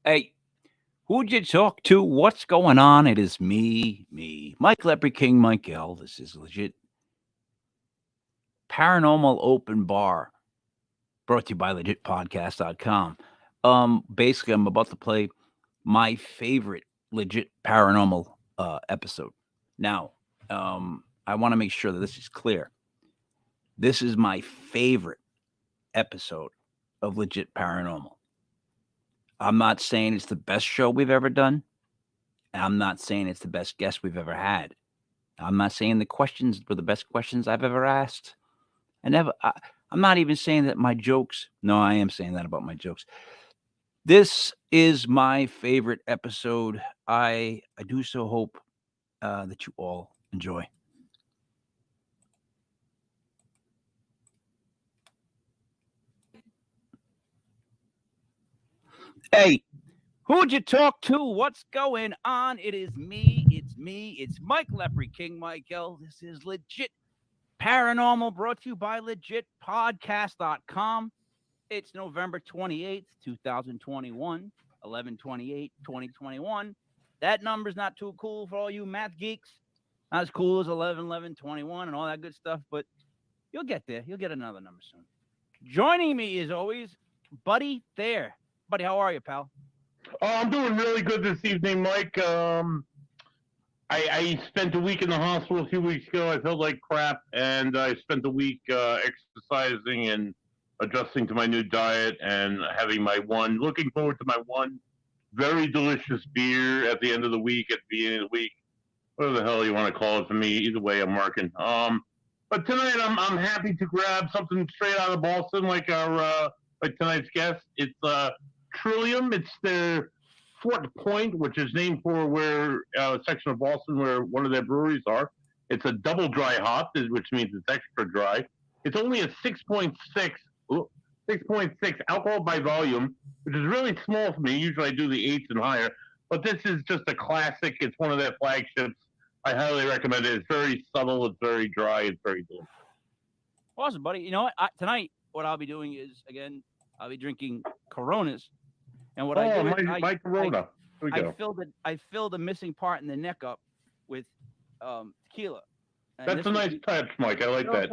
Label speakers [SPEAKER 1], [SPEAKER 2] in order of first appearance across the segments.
[SPEAKER 1] Hey, who'd you talk to? What's going on? It is me, Mike Leopard King, Mike L. This is legit Paranormal Open Bar, brought to you by legitpodcast.com. Basically, I'm about to play my favorite legit paranormal episode. Now, I want to make sure that this is clear. This is my favorite episode of legit paranormal. I'm not saying it's the best show we've ever done. I'm not saying it's the best guest we've ever had. I'm not saying the questions were the best questions I've ever asked. I'm not even saying that my jokes. No, I am saying that about my jokes. This is my favorite episode. I do so hope that you all enjoy. Hey, who'd you talk to? What's going on? It is me. It's Mike Leopard King, Mike L. This is legit paranormal, brought to you by legitpodcast.com. It's November 28th, 2021, 11/28/2021. That number's not too cool for all you math geeks. Not as cool as 11/11/21 and all that good stuff, but you'll get there. You'll get another number soon. Joining me, as always, Buddy Thayer. Buddy, how are you, pal?
[SPEAKER 2] Oh, I'm doing really good this evening, Mike. I spent a week in the hospital a few weeks ago. I felt like crap, and I spent a week exercising and adjusting to my new diet and having looking forward to my one very delicious beer at the end of the week, at the beginning of the week, whatever the hell you want to call it for me. Either way, I'm working. But tonight I'm happy to grab something straight out of Boston, like tonight's guest. It's Trillium. It's their Fort Point, which is named for where a section of Boston where one of their breweries are. It's a double dry hop, which means it's extra dry. It's only a 6.6 alcohol by volume, which is really small for me. Usually I do the 8s and higher, but this is just a classic. It's one of their flagships. I highly recommend it. It's very subtle. It's very dry. It's very good.
[SPEAKER 1] Awesome, buddy. You know what? Tonight, what I'll be doing is, again, I'll be drinking Coronas. And what I do is
[SPEAKER 2] my Corona. Here we go.
[SPEAKER 1] I filled a missing part in the neck up with tequila. And
[SPEAKER 2] That's a nice touch, Mike. I like that.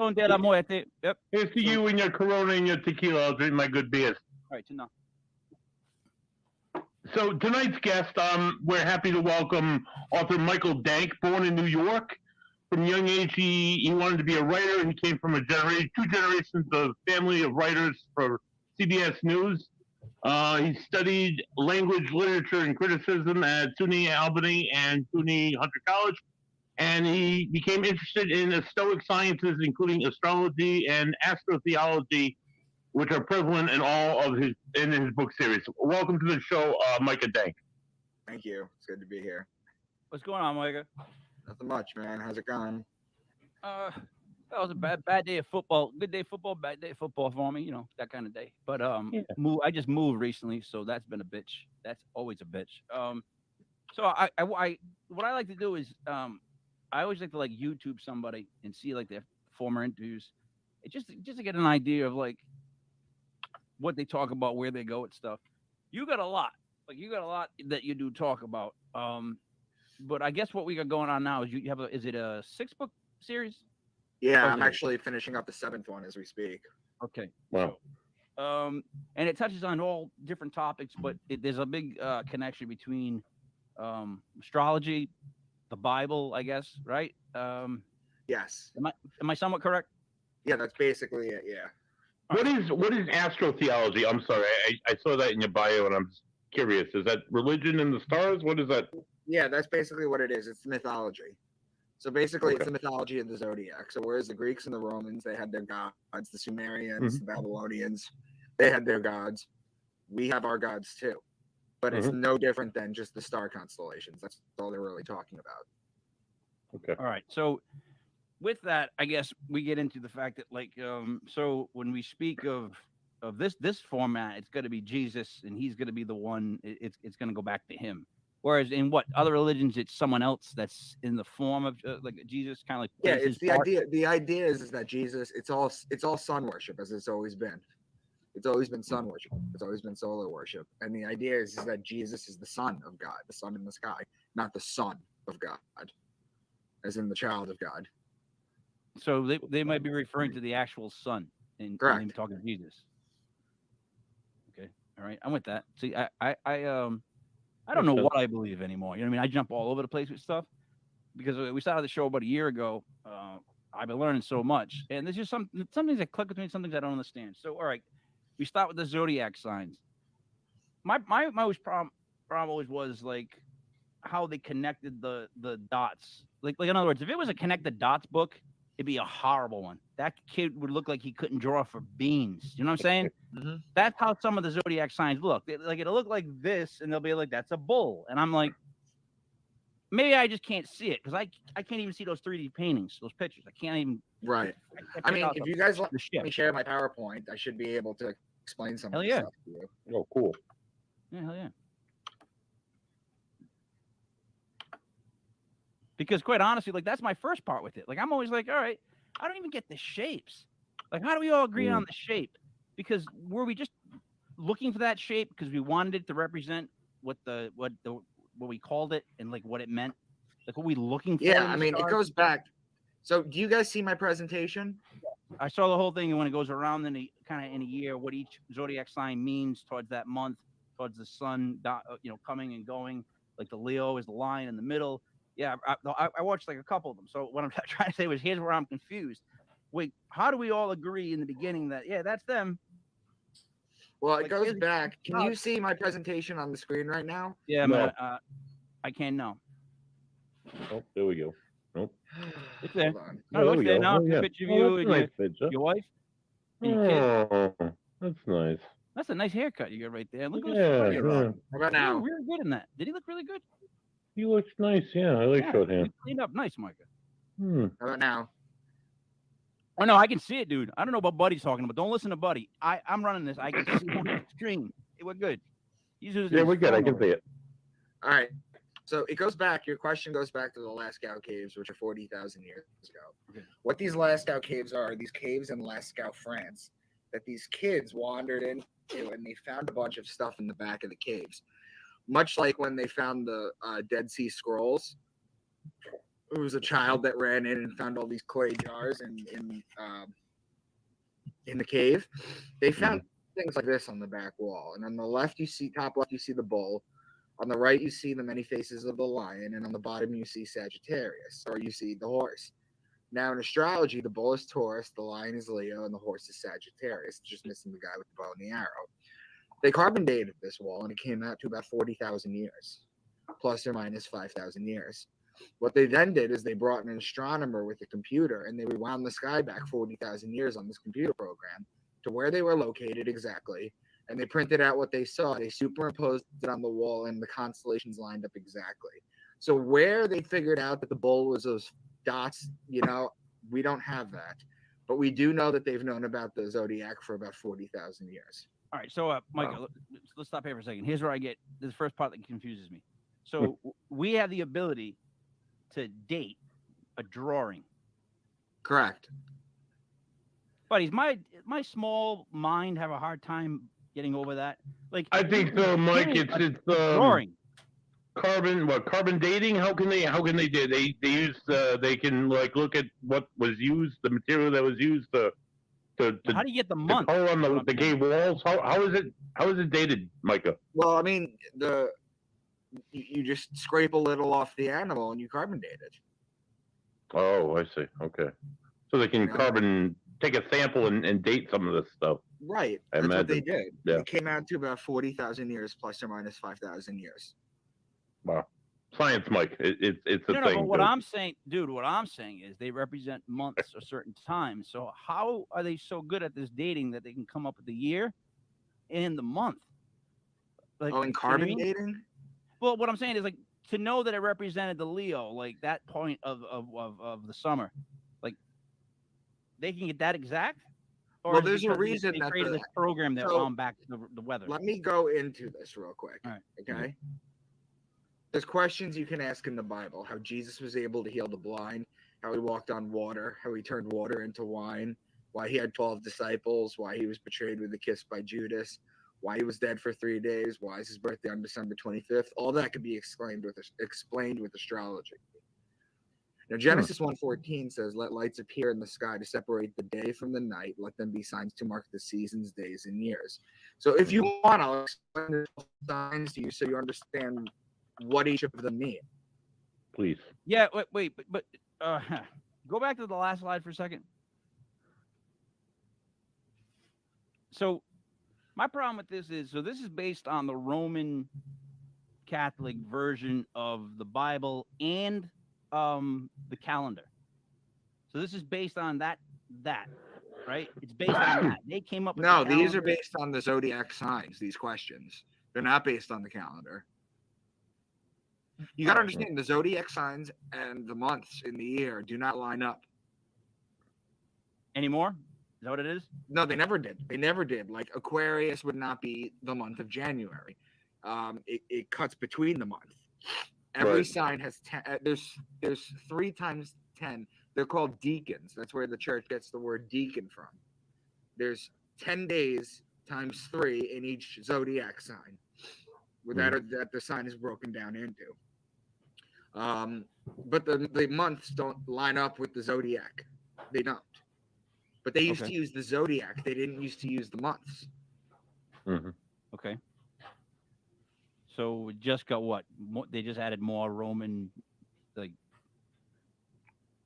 [SPEAKER 1] Yep.
[SPEAKER 2] Here's to you and your Corona and your tequila. I'll drink my good beers.
[SPEAKER 1] All right, enough.
[SPEAKER 2] So tonight's guest, we're happy to welcome author Michael Dank, born in New York. From a young age, he wanted to be a writer, and he came from two generations of family of writers for CBS News. He studied language, literature, and criticism at SUNY Albany and SUNY Hunter College, and he became interested in the Stoic sciences, including astrology and astrotheology, which are prevalent in his book series. Welcome to the show, Micah Dank.
[SPEAKER 3] Thank you. It's good to be here.
[SPEAKER 1] What's going on, Micah?
[SPEAKER 3] Nothing much, man. How's it going?
[SPEAKER 1] That was a bad day of football. Good day of football, bad day of football for me. You know, that kind of day. But I just moved recently, so that's been a bitch. That's always a bitch. So I what I like to do is I always like to YouTube somebody and see like their former interviews, just to get an idea of like what they talk about, where they go with stuff. You got a lot that you do talk about. But I guess what we got going on now is you have is it a 6-book series?
[SPEAKER 3] Yeah, I'm actually finishing up the 7th one as we speak.
[SPEAKER 1] Okay.
[SPEAKER 2] Wow.
[SPEAKER 1] And it touches on all different topics, but there's a big connection between astrology, the Bible, I guess, right?
[SPEAKER 3] Yes.
[SPEAKER 1] Am I somewhat correct?
[SPEAKER 3] Yeah, that's basically it. Yeah.
[SPEAKER 2] What is astrotheology? I'm sorry, I saw that in your bio, and I'm curious. Is that religion in the stars? What is that?
[SPEAKER 3] Yeah, that's basically what it is. It's mythology. So basically, It's the mythology of the zodiac. So whereas the Greeks and the Romans, they had their gods, the Sumerians, the Babylonians, they had their gods. We have our gods too. But it's no different than just the star constellations. That's all they're really talking about.
[SPEAKER 2] Okay.
[SPEAKER 1] All right. So with that, I guess we get into the fact that so when we speak of this format, it's going to be Jesus, and he's going to be the one. It's going to go back to him. Whereas in what other religions, it's someone else that's in the form of like Jesus, kind of like
[SPEAKER 3] it's the idea. The idea is that Jesus, it's all sun worship, as it's always been. It's always been sun worship. It's always been solar worship. And the idea is that Jesus is the son of God, the sun in the sky, not the son of God, as in the child of God.
[SPEAKER 1] So they might be referring to the actual son and
[SPEAKER 3] Correct.
[SPEAKER 1] him talking to Jesus. Okay. All right. I'm with that. See, I don't know what I believe anymore. You know what I mean? I jump all over the place with stuff because we started the show about a year ago. I've been learning so much, and there's just some things that click with me, some things I don't understand. So, all right, we start with the zodiac signs. My always problem always was like how they connected the dots. Like in other words, if it was a connected dots book, it'd be a horrible one. That kid would look like he couldn't draw for beans. You know what I'm saying?
[SPEAKER 3] Mhm.
[SPEAKER 1] That's how some of the zodiac signs look. Like it'll look like this, and they'll be like, "That's a bull," and I'm like, maybe I just can't see it because I can't even see those 3D paintings, those pictures. I can't even.
[SPEAKER 3] Right. I mean, if you guys let me share my PowerPoint, I should be able to explain some of this stuff to you.
[SPEAKER 2] Oh, cool.
[SPEAKER 1] Yeah, hell yeah. Because quite honestly, like that's my first part with it. Like I'm always like, all right, I don't even get the shapes. Like, how do we all agree on the shape? Because were we just looking for that shape because we wanted it to represent what we called it and like what it meant? Like what we looking for?
[SPEAKER 3] Yeah, I mean, it goes back. So, do you guys see my presentation?
[SPEAKER 1] I saw the whole thing, and when it goes around in a year, what each zodiac sign means towards that month, towards the sun, coming and going. Like the Leo is the line in the middle. Yeah, I watched like a couple of them. So what I'm trying to say was, here's where I'm confused. Wait, how do we all agree in the beginning that that's them?
[SPEAKER 3] Well, it goes back. Can you see my presentation on the screen right now?
[SPEAKER 1] Yeah,
[SPEAKER 2] No.
[SPEAKER 1] I can now.
[SPEAKER 2] Oh, there we go. Nope.
[SPEAKER 1] It's there.
[SPEAKER 2] Oh,
[SPEAKER 1] No, it's there now.
[SPEAKER 2] Oh, yeah.
[SPEAKER 1] Picture of you and
[SPEAKER 2] nice picture.
[SPEAKER 1] your wife and your kid.
[SPEAKER 2] Oh, that's nice.
[SPEAKER 1] That's a nice haircut you got right there. Look at
[SPEAKER 2] Yeah.
[SPEAKER 3] How about now?
[SPEAKER 1] Really good in that. Did he look really good?
[SPEAKER 2] He looks nice. Yeah, I like short hair.
[SPEAKER 1] Cleaned up nice, Micah.
[SPEAKER 3] How about now?
[SPEAKER 1] Oh no, I can see it, dude. I don't know what Buddy's talking about. Don't listen to Buddy. I'm running this. I can see it on the screen. We're good.
[SPEAKER 2] Yeah, we're good. I can see it.
[SPEAKER 3] All right. So it goes back. Your question goes back to the Lascaux caves, which are 40,000 years ago. Okay. What these Lascaux caves are these caves in Lascaux, France, that these kids wandered into, and they found a bunch of stuff in the back of the caves. Much like when they found the Dead Sea Scrolls. It was a child that ran in and found all these clay jars in the cave. They found things like this on the back wall, and on the left top left you see the bull, on the right you see the many faces of the lion, and on the bottom you see Sagittarius, or you see the horse. Now in astrology, the bull is Taurus, the lion is Leo, and the horse is Sagittarius, just missing the guy with the bow and the arrow. They carbon dated this wall, and it came out to about 40,000 years, plus or minus 5,000 years. What they then did is they brought an astronomer with a computer, and they rewound the sky back 40,000 years on this computer program to where they were located exactly, and they printed out what they saw. They superimposed it on the wall, and the constellations lined up exactly. So where they figured out that the bull was those dots, we don't have that. But we do know that they've known about the zodiac for about 40,000 years.
[SPEAKER 1] All right, so Michael, let's stop here for a second. Here's where I get this first part that confuses me. So we have the ability to date a drawing.
[SPEAKER 3] Correct.
[SPEAKER 1] Buddies, my small mind have a hard time getting over that. Like
[SPEAKER 2] I think so, Mike. It's
[SPEAKER 1] drawing.
[SPEAKER 2] Carbon dating? How can they do? They use they can like look at what was used, the material that was used to
[SPEAKER 1] how do you get the month?
[SPEAKER 2] color on the cave walls? How is it dated, Micah?
[SPEAKER 3] Well, I mean, you just scrape a little off the animal and you carbon date it.
[SPEAKER 2] Oh, I see. Okay, so they can take a sample and date some of this stuff.
[SPEAKER 3] Right. That's what they did. Yeah. It came out to about 40,000 years plus or minus 5,000 years.
[SPEAKER 2] Wow. Science, Mike. It's a thing.
[SPEAKER 1] But what I'm saying is they represent months or certain times. So how are they so good at this dating that they can come up with the year and the month? Like,
[SPEAKER 3] in carbon dating?
[SPEAKER 1] Well, what I'm saying is like to know that it represented the Leo, like that point of the summer, like they can get that exact. Or
[SPEAKER 3] well, there's a reason
[SPEAKER 1] they
[SPEAKER 3] that
[SPEAKER 1] created this program that wound back the weather.
[SPEAKER 3] Let me go into this real quick.
[SPEAKER 1] All right.
[SPEAKER 3] Okay. There's questions you can ask in the Bible: how Jesus was able to heal the blind, how he walked on water, how he turned water into wine, why he had 12 disciples, why he was betrayed with a kiss by Judas, why he was dead for 3 days, why is his birthday on December 25th. All that could be explained with astrology. Now, Genesis 1:14 says, "Let lights appear in the sky to separate the day from the night. Let them be signs to mark the seasons, days, and years." So if you want, I'll explain the signs to you so you understand what each of them mean.
[SPEAKER 2] Please.
[SPEAKER 1] Yeah, but go back to the last slide for a second. So my problem with this is, this is based on the Roman Catholic version of the Bible and the calendar. So this is based on that, right? It's based on that. They came up with
[SPEAKER 3] No,
[SPEAKER 1] the
[SPEAKER 3] these are
[SPEAKER 1] calendar.
[SPEAKER 3] based on the zodiac signs, these questions. They're not based on the calendar. You got to understand the zodiac signs and the months in the year do not line up.
[SPEAKER 1] Anymore? Is that what it is?
[SPEAKER 3] No, they never did. They never did. Like Aquarius would not be the month of January. It cuts between the month. Every sign has 10. There's 3 times 10. They're called deacons. That's where the church gets the word deacon from. There's 10 days times 3 in each zodiac sign. With that the sign is broken down into. But the months don't line up with the zodiac. They don't. But they used to use the zodiac. They didn't used to use the months.
[SPEAKER 1] Okay. So it just got what? They just added more Roman, like,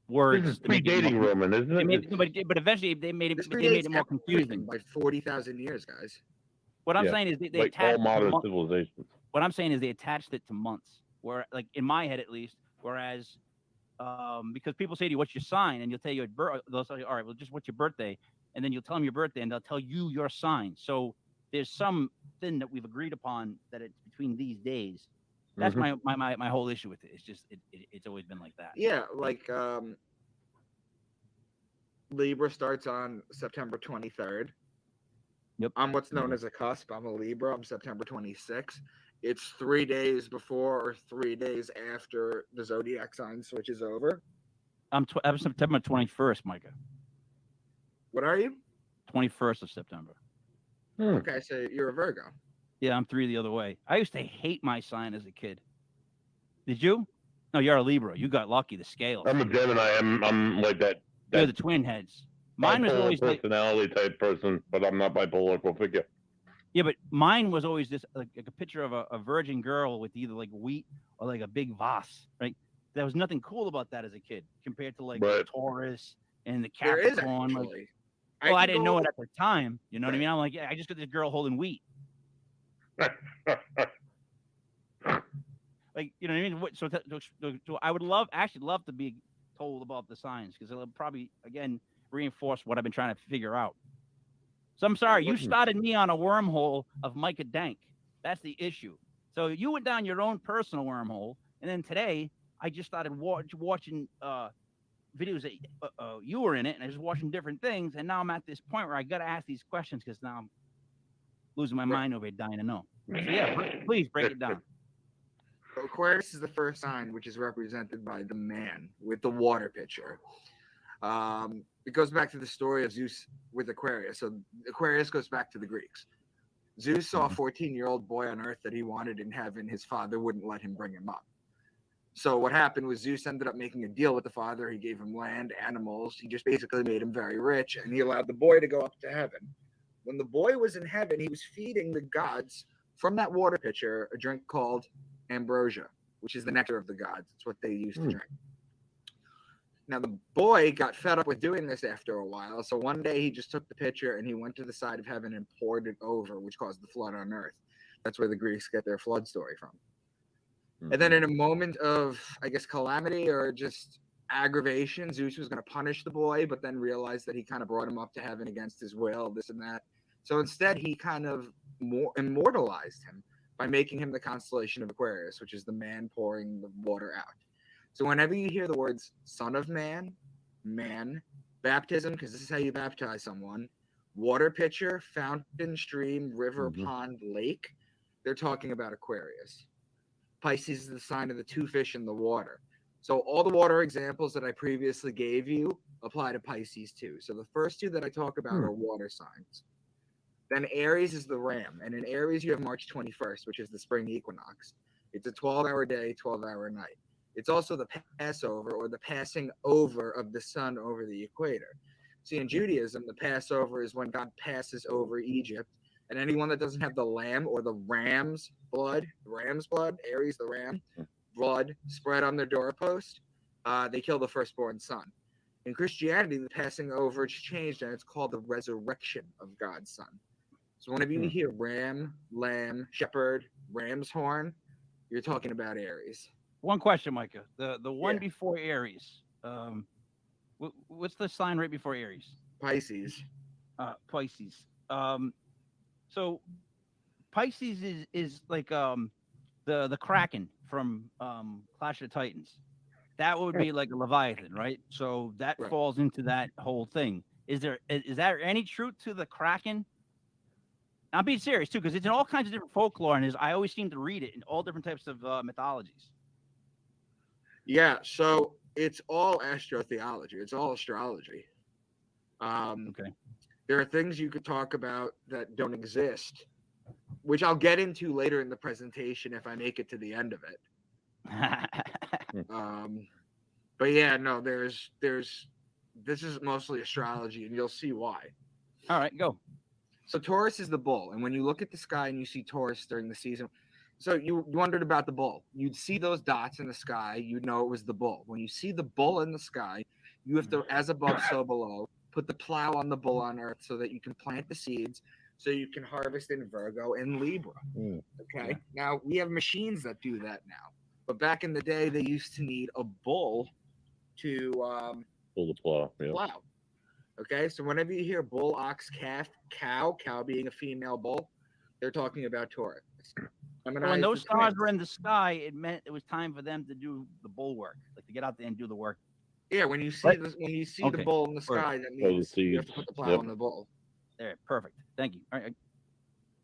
[SPEAKER 1] words.
[SPEAKER 2] This is predating Roman, isn't it?
[SPEAKER 1] But eventually they made it more confusing.
[SPEAKER 3] By 40,000 years, guys.
[SPEAKER 1] What I'm saying is they
[SPEAKER 2] like
[SPEAKER 1] attached
[SPEAKER 2] all modern civilizations.
[SPEAKER 1] What I'm saying is they attached it to months, where, like, in my head at least, whereas because people say to you, "What's your sign?" and you'll tell you they'll say, "All right, well, just what's your birthday?" and then you'll tell them your birthday, and they'll tell you your sign. So there's something that we've agreed upon that it's between these days. That's my whole issue with it. It's just it's always been like that.
[SPEAKER 3] Yeah, like Libra starts on September 23rd.
[SPEAKER 1] Yep.
[SPEAKER 3] I'm what's known as a cusp. I'm a Libra. I'm September 26th. It's 3 days before or 3 days after the zodiac sign switches over.
[SPEAKER 1] I'm September 21st, Micah.
[SPEAKER 3] What are you?
[SPEAKER 1] 21st of September.
[SPEAKER 3] Okay, so you're a Virgo.
[SPEAKER 1] Yeah, I'm 3 the other way. I used to hate my sign as a kid. Did you? No, you're a Libra. You got lucky. The scales.
[SPEAKER 2] I'm a Gemini. I'm like that.
[SPEAKER 1] You're the twin heads. Mine was always
[SPEAKER 2] personality type person, but I'm not bipolar. Go figure.
[SPEAKER 1] Yeah, but mine was always this like a picture of a virgin girl with either like wheat or like a big vase, right? There was nothing cool about that as a kid compared to like the Taurus and the Capricorn.
[SPEAKER 3] There is actually.
[SPEAKER 1] Well, I didn't know it at the time. You know what I mean? I'm like, yeah, I just got this girl holding wheat. Like, you know what I mean? So I would love to be told about the signs because it'll probably, again, reinforce what I've been trying to figure out. So I'm sorry, you started me on a wormhole of Micah Dank. That's the issue. So you went down your own personal wormhole, and then today I just started watching videos that you were in it, and I was watching different things, and now I'm at this point where I got to ask these questions because now I'm losing my mind over it, dying to know. So yeah, please break it down.
[SPEAKER 3] Aquarius is the first sign, which is represented by the man with the water pitcher. It goes back to the story of Zeus with Aquarius. So Aquarius goes back to the Greeks. Zeus saw a 14-year-old boy on Earth that he wanted in heaven. His father wouldn't let him bring him up. So what happened was Zeus ended up making a deal with the father. He gave him land, animals. He just basically made him very rich, and he allowed the boy to go up to heaven. When the boy was in heaven, he was feeding the gods from that water pitcher a drink called ambrosia, which is the nectar of the gods. It's what they used to drink. Now, the boy got fed up with doing this after a while, so one day he just took the pitcher and he went to the side of heaven and poured it over, which caused the flood on Earth. That's where the Greeks get their flood story from. And then in a moment of, I guess, calamity or just aggravation, Zeus was going to punish the boy, but then realized that he kind of brought him up to heaven against his will, this and that. So instead, he kind of immortalized him by making him the constellation of Aquarius, which is the man pouring the water out. So whenever you hear the words son of man, man, baptism, because this is how you baptize someone, water pitcher, fountain, stream, river, pond, lake, they're talking about Aquarius. Pisces is the sign of the 2 fish in the water. So all the water examples that I previously gave you apply to Pisces too. So the first two that I talk about are water signs. Then Aries is the ram. And in Aries, you have March 21st, which is the spring equinox. It's a 12-hour day, 12-hour night. It's also the Passover, or the passing over of the sun over the equator. See, in Judaism, the Passover is when God passes over Egypt. And anyone that doesn't have the lamb or the ram's blood, Aries the ram, blood spread on their doorpost, they kill the firstborn son. In Christianity, the passing over is changed, and it's called the resurrection of God's son. So whenever you hear ram, lamb, shepherd, ram's horn, you're talking about Aries.
[SPEAKER 1] One question, Micah. The one before Aries. What's the sign right before Aries?
[SPEAKER 3] Pisces.
[SPEAKER 1] Pisces. So Pisces is like the Kraken from Clash of the Titans. That would be like a Leviathan, right? So that falls into that whole thing. Is there any truth to the Kraken? I'm being serious too, because it's in all kinds of different folklore, and I always seem to read it in all different types of mythologies.
[SPEAKER 3] Yeah, so it's all astrotheology. It's all astrology.
[SPEAKER 1] Okay.
[SPEAKER 3] There are things you could talk about that don't exist, which I'll get into later in the presentation if I make it to the end of it. But yeah, no, this is mostly astrology, and you'll see why.
[SPEAKER 1] All right, go.
[SPEAKER 3] So Taurus is the bull, and when you look at the sky and you see Taurus during the season, so you wondered about the bull. You'd see those dots in the sky, you'd know it was the bull. When you see the bull in the sky, you have to, as above, so below, put the plow on the bull on Earth so that you can plant the seeds, so you can harvest in Virgo and Libra. Okay. Now we have machines that do that now, but back in the day, they used to need a bull to
[SPEAKER 4] pull the plow.
[SPEAKER 3] plow. Okay, so whenever you hear bull, ox, calf, cow being a female bull, they're talking about Taurus.
[SPEAKER 1] So when those stars were in the sky, it meant it was time for them to do the bull work, like to get out there and do the work.
[SPEAKER 3] Yeah, when you see the bull in the sky, that means you have to put the plow on the bull.
[SPEAKER 1] There, perfect. Thank you. All right.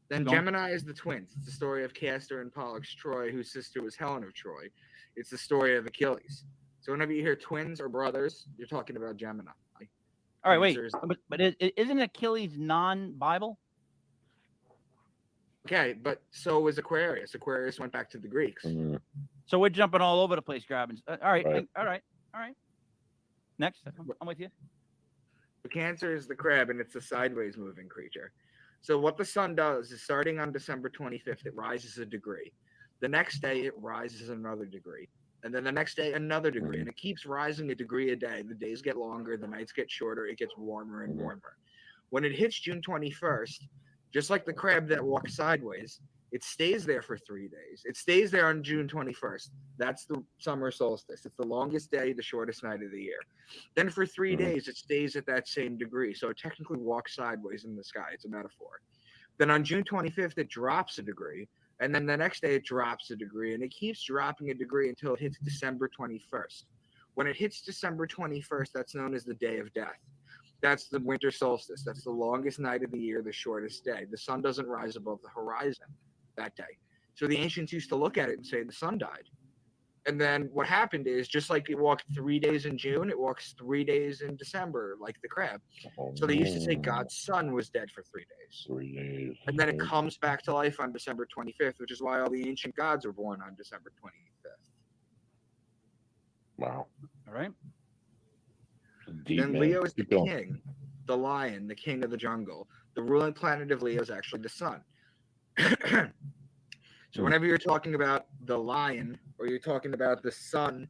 [SPEAKER 3] Then Gemini is the twins. It's the story of Castor and Pollux Troy, whose sister was Helen of Troy. It's the story of Achilles. So whenever you hear twins or brothers, you're talking about Gemini.
[SPEAKER 1] All right, wait, but isn't Achilles non-Bible?
[SPEAKER 3] Okay, but so was Aquarius. Aquarius went back to the Greeks.
[SPEAKER 1] So we're jumping all over the place, grabbing. All right. Next, I'm with you.
[SPEAKER 3] The Cancer is the crab, and it's a sideways moving creature. So what the sun does is, starting on December 25th, it rises a degree. The next day, it rises another degree. And then the next day, another degree. And it keeps rising a degree a day. The days get longer, the nights get shorter, it gets warmer and warmer. When it hits June 21st, just like the crab that walks sideways, it stays there for 3 days. It stays there on June 21st. That's the summer solstice. It's the longest day, the shortest night of the year. Then for 3 days, it stays at that same degree. So it technically walks sideways in the sky. It's a metaphor. Then on June 25th, it drops a degree. And then the next day it drops a degree, and it keeps dropping a degree until it hits December 21st. When it hits December 21st, that's known as the Day of Death. That's the winter solstice. That's the longest night of the year, the shortest day. The sun doesn't rise above the horizon that day. So the ancients used to look at it and say the sun died. And then what happened is, just like it walked 3 days in June, it walks 3 days in December, like the crab. So they used to say God's son was dead for 3 days.
[SPEAKER 4] 3 days.
[SPEAKER 3] And then it comes back to life on December 25th, which is why all the ancient gods were born on December 25th.
[SPEAKER 4] Wow.
[SPEAKER 1] All right.
[SPEAKER 3] Then Leo is the king, the lion, the king of the jungle. The ruling planet of Leo is actually the sun. So whenever you're talking about the lion, or you're talking about the sun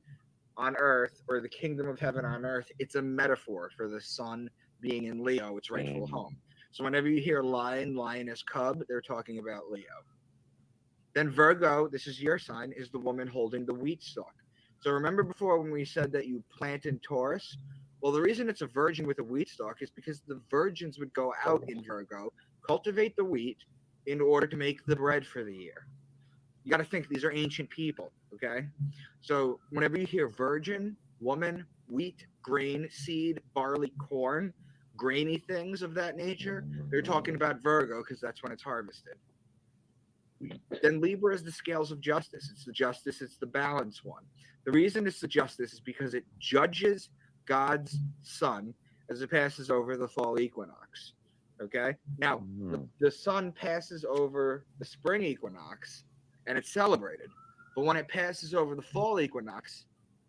[SPEAKER 3] on earth, or the kingdom of heaven on earth, it's a metaphor for the sun being in Leo, its rightful home. So whenever you hear lion, lioness, cub, they're talking about Leo. Then Virgo, this is your sign, is the woman holding the wheat stalk. So remember before when we said that you plant in Taurus? Well, the reason it's a virgin with a wheat stalk is because the virgins would go out in Virgo, cultivate the wheat in order to make the bread for the year. You got to think, these are ancient people, okay? So whenever you hear virgin, woman, wheat, grain, seed, barley, corn, grainy things of that nature, they're talking about Virgo, because that's when it's harvested. Then Libra is the scales of justice. It's the justice, it's the balance one. The reason it's the justice is because it judges God's sun as it passes over the fall equinox. Okay? Now, the sun passes over the spring equinox and it's celebrated. But when it passes over the fall equinox,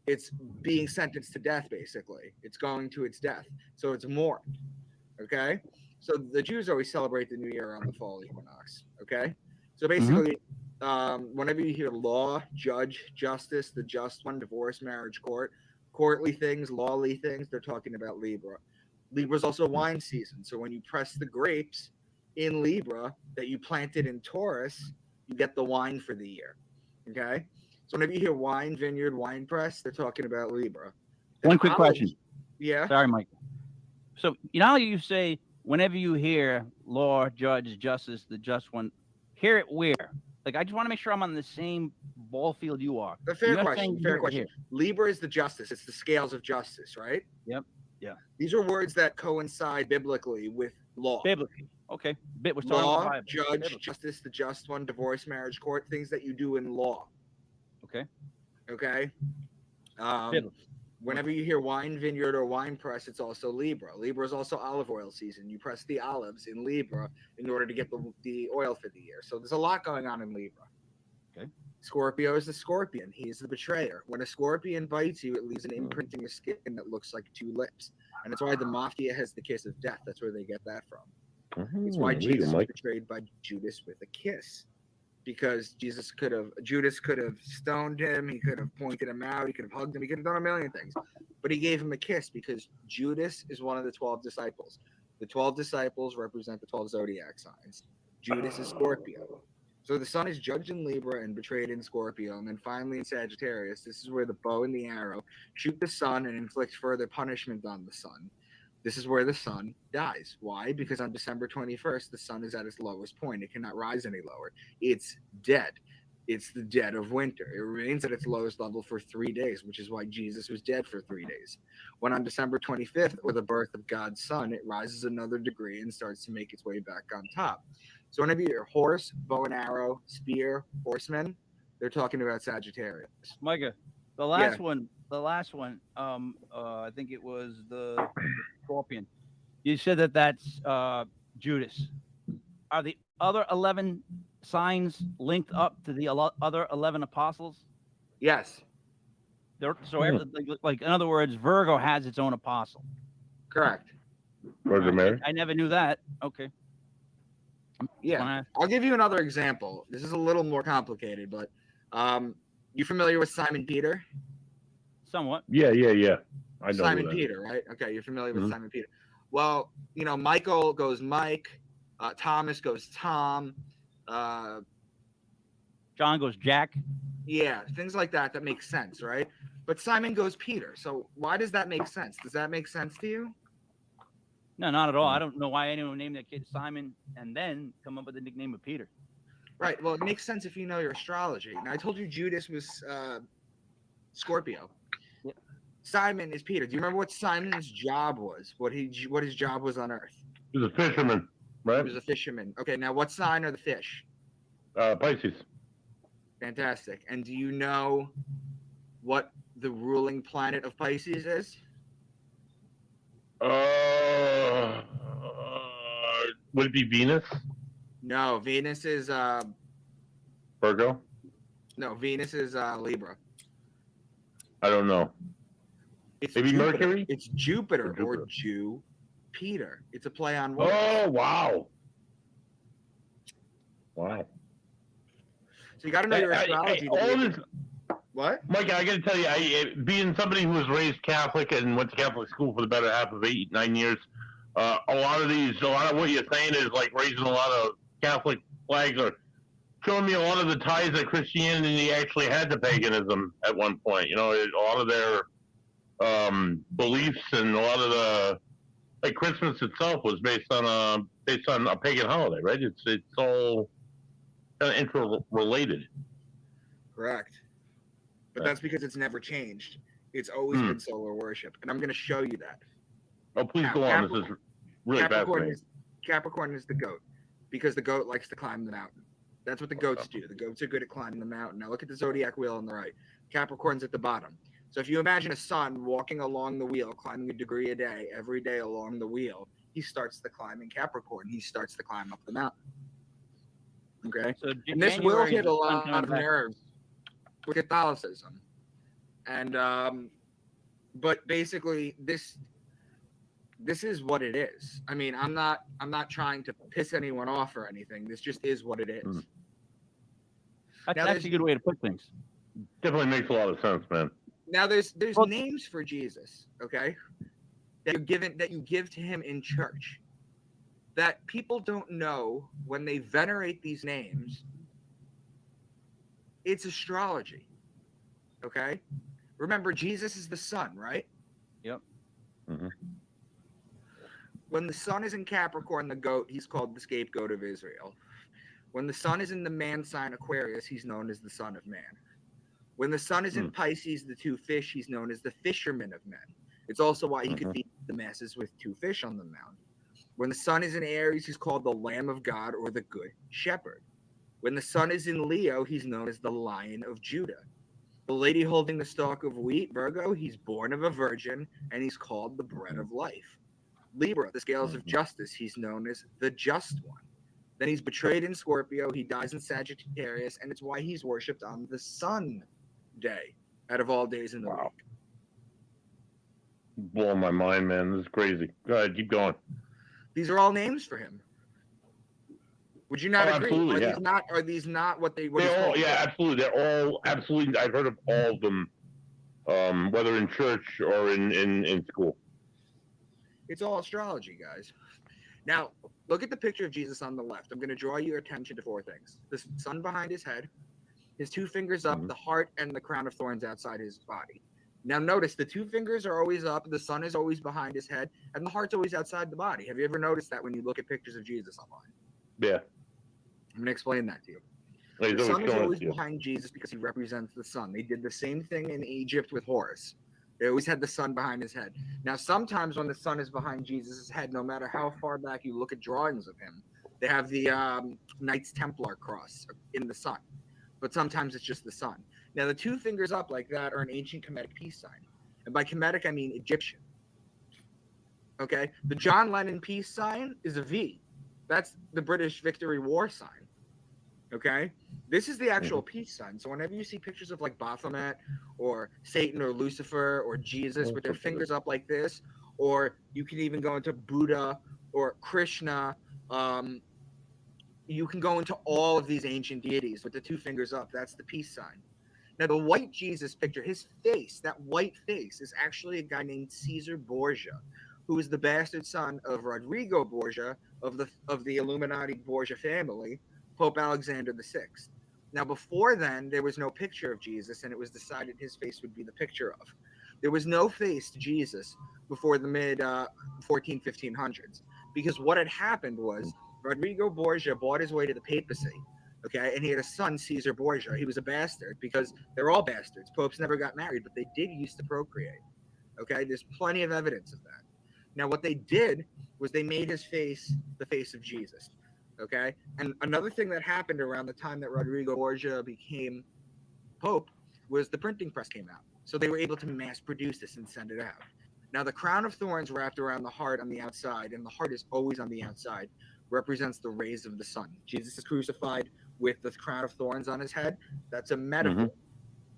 [SPEAKER 3] it's being sentenced to death, basically. It's going to its death. So it's mourned. Okay? So the Jews always celebrate the new year on the fall equinox. Okay? So basically, whenever you hear law, judge, justice, the just one, divorce, marriage, court, courtly things, lawly things, they're talking about Libra. Libra is also wine season. So when you press the grapes in Libra that you planted in Taurus, you get the wine for the year. Okay? So whenever you hear wine, vineyard, wine press, they're talking about Libra.
[SPEAKER 1] One quick question.
[SPEAKER 3] Yeah.
[SPEAKER 1] Sorry, Mike. So you know how you say whenever you hear law, judge, justice, the just one, hear it where? Like, I just want to make sure I'm on the same ball field you are.
[SPEAKER 3] A fair question. Fair question. Libra is the justice. It's the scales of justice, right?
[SPEAKER 1] Yep. Yeah.
[SPEAKER 3] These are words that coincide biblically with law.
[SPEAKER 1] Biblically. Okay. We're
[SPEAKER 3] law, judge, justice, the just one, divorce, marriage, court, things that you do in law.
[SPEAKER 1] Okay.
[SPEAKER 3] Okay. Whenever you hear wine, vineyard, or wine press, it's also Libra. Libra is also olive oil season. You press the olives in Libra in order to get the oil for the year. So there's a lot going on in Libra.
[SPEAKER 1] Okay.
[SPEAKER 3] Scorpio is the scorpion. He's the betrayer. When a scorpion bites you, it leaves an imprint in your skin that looks like two lips. And that's why the mafia has the kiss of death. That's where they get that from. It's why Jesus was betrayed by Judas with a kiss. Because Judas could have stoned him, he could have pointed him out, he could have hugged him, he could have done a million things. But he gave him a kiss because Judas is one of the 12 disciples. The 12 disciples represent the 12 zodiac signs. Judas is Scorpio. So the sun is judged in Libra and betrayed in Scorpio. And then finally in Sagittarius, this is where the bow and the arrow shoot the sun and inflict further punishment on the sun. This is where the sun dies. Why? Because on December 21st, the sun is at its lowest point. It cannot rise any lower. It's dead. It's the dead of winter. It remains at its lowest level for 3 days, which is why Jesus was dead for 3 days. When on December 25th, or the birth of God's son, it rises another degree and starts to make its way back on top. So whenever you hear horse, bow and arrow, spear, horsemen, they're talking about Sagittarius.
[SPEAKER 1] Micah, the last one, I think it was the scorpion. You said that's Judas. Are the other 11 signs linked up to the other 11 apostles?
[SPEAKER 3] Yes.
[SPEAKER 1] Like in other words, Virgo has its own apostle.
[SPEAKER 3] Correct.
[SPEAKER 2] Virgin Mary?
[SPEAKER 1] I never knew that. Okay.
[SPEAKER 3] Yeah. I'll give you another example. This is a little more complicated, but you familiar with Simon Peter?
[SPEAKER 1] Somewhat.
[SPEAKER 2] Yeah. I know
[SPEAKER 3] Simon Peter, right? Okay, you're familiar with Simon Peter. Well, Michael goes Mike, Thomas goes Tom,
[SPEAKER 1] John goes Jack.
[SPEAKER 3] Yeah, things like that. That makes sense, right? But Simon goes Peter. So why does that make sense? Does that make sense to you?
[SPEAKER 1] No, not at all. I don't know why anyone named their kid Simon and then come up with the nickname of Peter.
[SPEAKER 3] Right. Well, it makes sense if you know your astrology. Now, I told you Judas was Scorpio.
[SPEAKER 1] Yep.
[SPEAKER 3] Simon is Peter. Do you remember what Simon's job was? What his job was on Earth?
[SPEAKER 2] He was a fisherman, right?
[SPEAKER 3] He was a fisherman. Okay. Now, what sign are the fish?
[SPEAKER 2] Pisces.
[SPEAKER 3] Fantastic. And do you know what the ruling planet of Pisces is?
[SPEAKER 2] Would it be Venus?
[SPEAKER 3] No, Venus is
[SPEAKER 2] Virgo?
[SPEAKER 3] No, Venus is Libra.
[SPEAKER 2] I don't know.
[SPEAKER 3] It's
[SPEAKER 2] maybe
[SPEAKER 3] Jupiter.
[SPEAKER 2] Mercury?
[SPEAKER 3] It's Jupiter or Jupiter. It's a play on words.
[SPEAKER 2] Oh, wow. Wow.
[SPEAKER 3] So you got to know your astrology. What?
[SPEAKER 2] Mike, I got to tell you, being somebody who was raised Catholic and went to Catholic school for the better half of 8-9 years, a lot of what you're saying is like raising a lot of Catholic flags or showing me a lot of the ties that Christianity actually had to paganism at one point. A lot of their beliefs and a lot of the Christmas itself was based on a pagan holiday, right? It's all kind of interrelated.
[SPEAKER 3] Correct. But that's because it's never changed. It's always been solar worship, and I'm going to show you that.
[SPEAKER 2] Oh, please go on. This is really fascinating.
[SPEAKER 3] Capricorn is the goat because the goat likes to climb the mountain. That's what the goats do. The goats are good at climbing the mountain. Now look at the zodiac wheel on the right. Capricorn's at the bottom. So if you imagine a sun walking along the wheel, climbing a degree a day, every day along the wheel, he starts the climb in Capricorn. He starts the climb up the mountain. Okay?
[SPEAKER 1] So
[SPEAKER 3] And this will
[SPEAKER 1] January is
[SPEAKER 3] hit
[SPEAKER 1] the
[SPEAKER 3] a
[SPEAKER 1] sun
[SPEAKER 3] lot
[SPEAKER 1] coming
[SPEAKER 3] of
[SPEAKER 1] back.
[SPEAKER 3] nerves with Catholicism. And but basically this is what it is. I mean, I'm not trying to piss anyone off or anything. This just is what it is.
[SPEAKER 1] That's
[SPEAKER 3] Now,
[SPEAKER 1] actually a good way to put things.
[SPEAKER 2] Definitely makes a lot of sense, man.
[SPEAKER 3] Now there's
[SPEAKER 1] Well-
[SPEAKER 3] names for Jesus, okay? That you give to him in church. That people don't know when they venerate these names. It's astrology. Okay? Remember, Jesus is the sun, right?
[SPEAKER 1] Yep.
[SPEAKER 2] Mhm.
[SPEAKER 3] When the sun is in Capricorn, the goat, he's called the scapegoat of Israel. When the sun is in the man sign Aquarius, he's known as the son of man. When the sun is in Pisces, the two fish, he's known as the fisherman of men. It's also why he could feed the masses with two fish on the mound. When the sun is in Aries, he's called the Lamb of God or the Good Shepherd. When the sun is in Leo, he's known as the Lion of Judah. The lady holding the stalk of wheat, Virgo, he's born of a virgin, and he's called the bread of life. Libra, the scales of justice, he's known as the just one. Then he's betrayed in Scorpio, he dies in Sagittarius, and it's why he's worshipped on the sun day out of all days in the week.
[SPEAKER 2] Blowing my mind, man. This is crazy. Go ahead, keep going.
[SPEAKER 3] These are all names for him. Would you not agree?
[SPEAKER 2] Absolutely,
[SPEAKER 3] Are these not what they?
[SPEAKER 2] They're all, yeah, absolutely. They're all absolutely. I've heard of all of them, whether in church or in school.
[SPEAKER 3] It's all astrology, guys. Now, look at the picture of Jesus on the left. I'm going to draw your attention to four things: the sun behind his head, his two fingers up, the heart, and the crown of thorns outside his body. Now, notice the two fingers are always up, the sun is always behind his head, and the heart's always outside the body. Have you ever noticed that when you look at pictures of Jesus online?
[SPEAKER 2] Yeah.
[SPEAKER 3] I'm going to explain that to you.
[SPEAKER 2] He's
[SPEAKER 3] The sun is always
[SPEAKER 2] you.
[SPEAKER 3] behind Jesus because he represents the sun. They did the same thing in Egypt with Horus. They always had the sun behind his head. Now, sometimes when the sun is behind Jesus' head, no matter how far back you look at drawings of him, they have the Knights Templar cross in the sun. But sometimes it's just the sun. Now, the two fingers up like that are an ancient Kemetic peace sign. And by Kemetic, I mean Egyptian. Okay? The John Lennon peace sign is a V. That's the British Victory War sign. Okay? This is the actual peace sign. So whenever you see pictures of like Baphomet or Satan or Lucifer or Jesus with their fingers up like this, or you can even go into Buddha or Krishna, you can go into all of these ancient deities with the two fingers up. That's the peace sign. Now, the white Jesus picture, his face, that white face, is actually a guy named Caesar Borgia, who is the bastard son of Rodrigo Borgia of the Illuminati Borgia family, Pope Alexander VI. Now, before then, there was no picture of Jesus, and it was decided his face would be the picture of. There was no face to Jesus before the mid 1500s, because what had happened was Rodrigo Borgia bought his way to the papacy, okay, and he had a son, Caesar Borgia. He was a bastard because they're all bastards. Popes never got married, but they did used to procreate, okay? There's plenty of evidence of that. Now, what they did was they made his face the face of Jesus, okay? And another thing that happened around the time that Rodrigo Borgia became Pope was the printing press came out. So they were able to mass produce this and send it out. Now, the crown of thorns wrapped around the heart on the outside, and the heart is always on the outside, represents the rays of the sun. Jesus is crucified with the crown of thorns on his head. That's a metaphor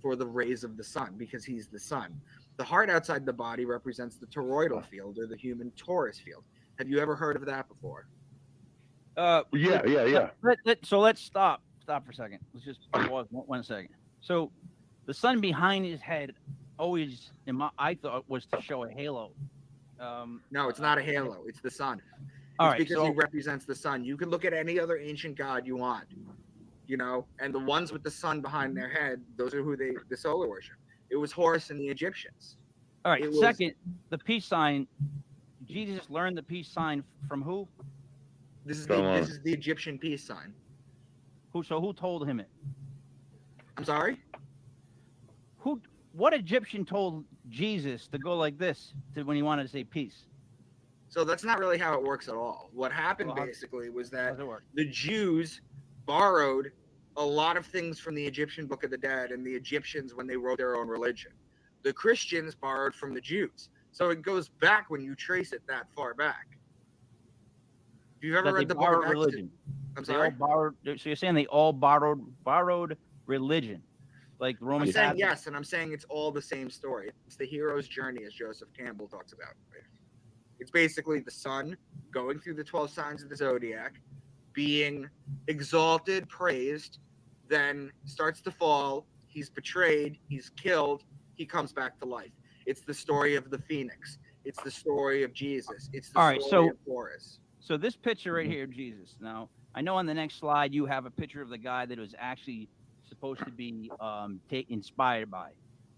[SPEAKER 3] for the rays of the sun because he's the sun. The heart outside the body represents the toroidal field or the human torus field. Have you ever heard of that before?
[SPEAKER 2] Yeah.
[SPEAKER 1] So let's stop for a second. Let's just pause 1 second. So the sun behind his head always, I thought, was to show a halo.
[SPEAKER 3] No, it's not a halo. It's the sun.
[SPEAKER 1] All
[SPEAKER 3] It's
[SPEAKER 1] right,
[SPEAKER 3] because he represents the sun. You can look at any other ancient god you want, and the ones with the sun behind their head, those are who the solar worship. It was Horus and the Egyptians.
[SPEAKER 1] All right. Second, the peace sign. Jesus learned the peace sign from who?
[SPEAKER 3] This is the Egyptian peace sign.
[SPEAKER 1] Who told him it?
[SPEAKER 3] I'm sorry?
[SPEAKER 1] What Egyptian told Jesus to go like this when he wanted to say peace?
[SPEAKER 3] So that's not really how it works at all. What happened basically was that
[SPEAKER 1] How does it work?
[SPEAKER 3] the Jews borrowed a lot of things from the Egyptian Book of the Dead and the Egyptians when they wrote their own religion. The Christians borrowed from the Jews. So it goes back when you trace it that far back. If you've ever
[SPEAKER 1] That they
[SPEAKER 3] read the Book of
[SPEAKER 1] borrowed
[SPEAKER 3] Exodus,
[SPEAKER 1] religion.
[SPEAKER 3] I'm
[SPEAKER 1] They
[SPEAKER 3] sorry?
[SPEAKER 1] all borrowed. So you're saying they all borrowed religion, like the
[SPEAKER 3] I'm
[SPEAKER 1] Roman
[SPEAKER 3] saying
[SPEAKER 1] Catholic.
[SPEAKER 3] yes, and I'm saying it's all the same story. It's the hero's journey, as Joseph Campbell talks about. It's basically the sun going through the 12 signs of the zodiac, being exalted, praised, then starts to fall. He's betrayed, he's killed, he comes back to life. It's the story of the phoenix. It's the story of Jesus. It's the
[SPEAKER 1] All right,
[SPEAKER 3] story
[SPEAKER 1] so
[SPEAKER 3] of Horus.
[SPEAKER 1] So this picture right here, Jesus. Now I know on the next slide you have a picture of the guy that was actually supposed to be inspired by.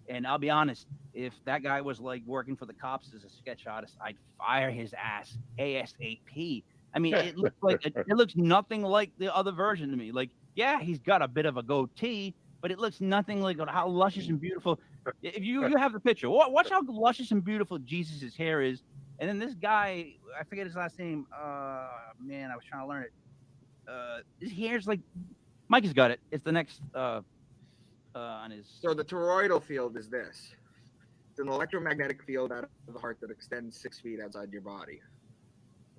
[SPEAKER 1] And I'll be honest, if that guy was like working for the cops as a sketch artist, I'd fire his ass ASAP. I mean, it looks like it looks nothing like the other version to me. Like, yeah, he's got a bit of a goatee, but it looks nothing like how luscious and beautiful. If you have the picture, watch how luscious and beautiful Jesus's hair is. And then this guy, I forget his last name. Man, I was trying to learn it. His hair's like Mike has got it. It's the next on his.
[SPEAKER 3] So the toroidal field is this. It's an electromagnetic field out of the heart that extends 6 feet outside your body.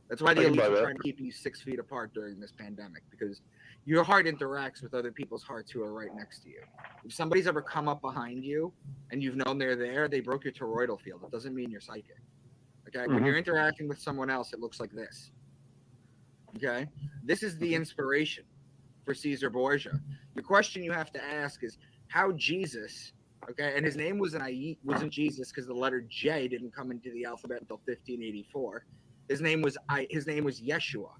[SPEAKER 3] That's why the elites are trying to keep you 6 feet apart during this pandemic, because your heart interacts with other people's hearts who are right next to you. If somebody's ever come up behind you and you've known they're there, they broke your toroidal field. It doesn't mean you're psychic. Okay, when you're interacting with someone else, it looks like this. Okay, this is the inspiration for Caesar Borgia. The question you have to ask is how Jesus, okay, and his name wasn't Jesus because the letter J didn't come into the alphabet until 1584. His name was Yeshua.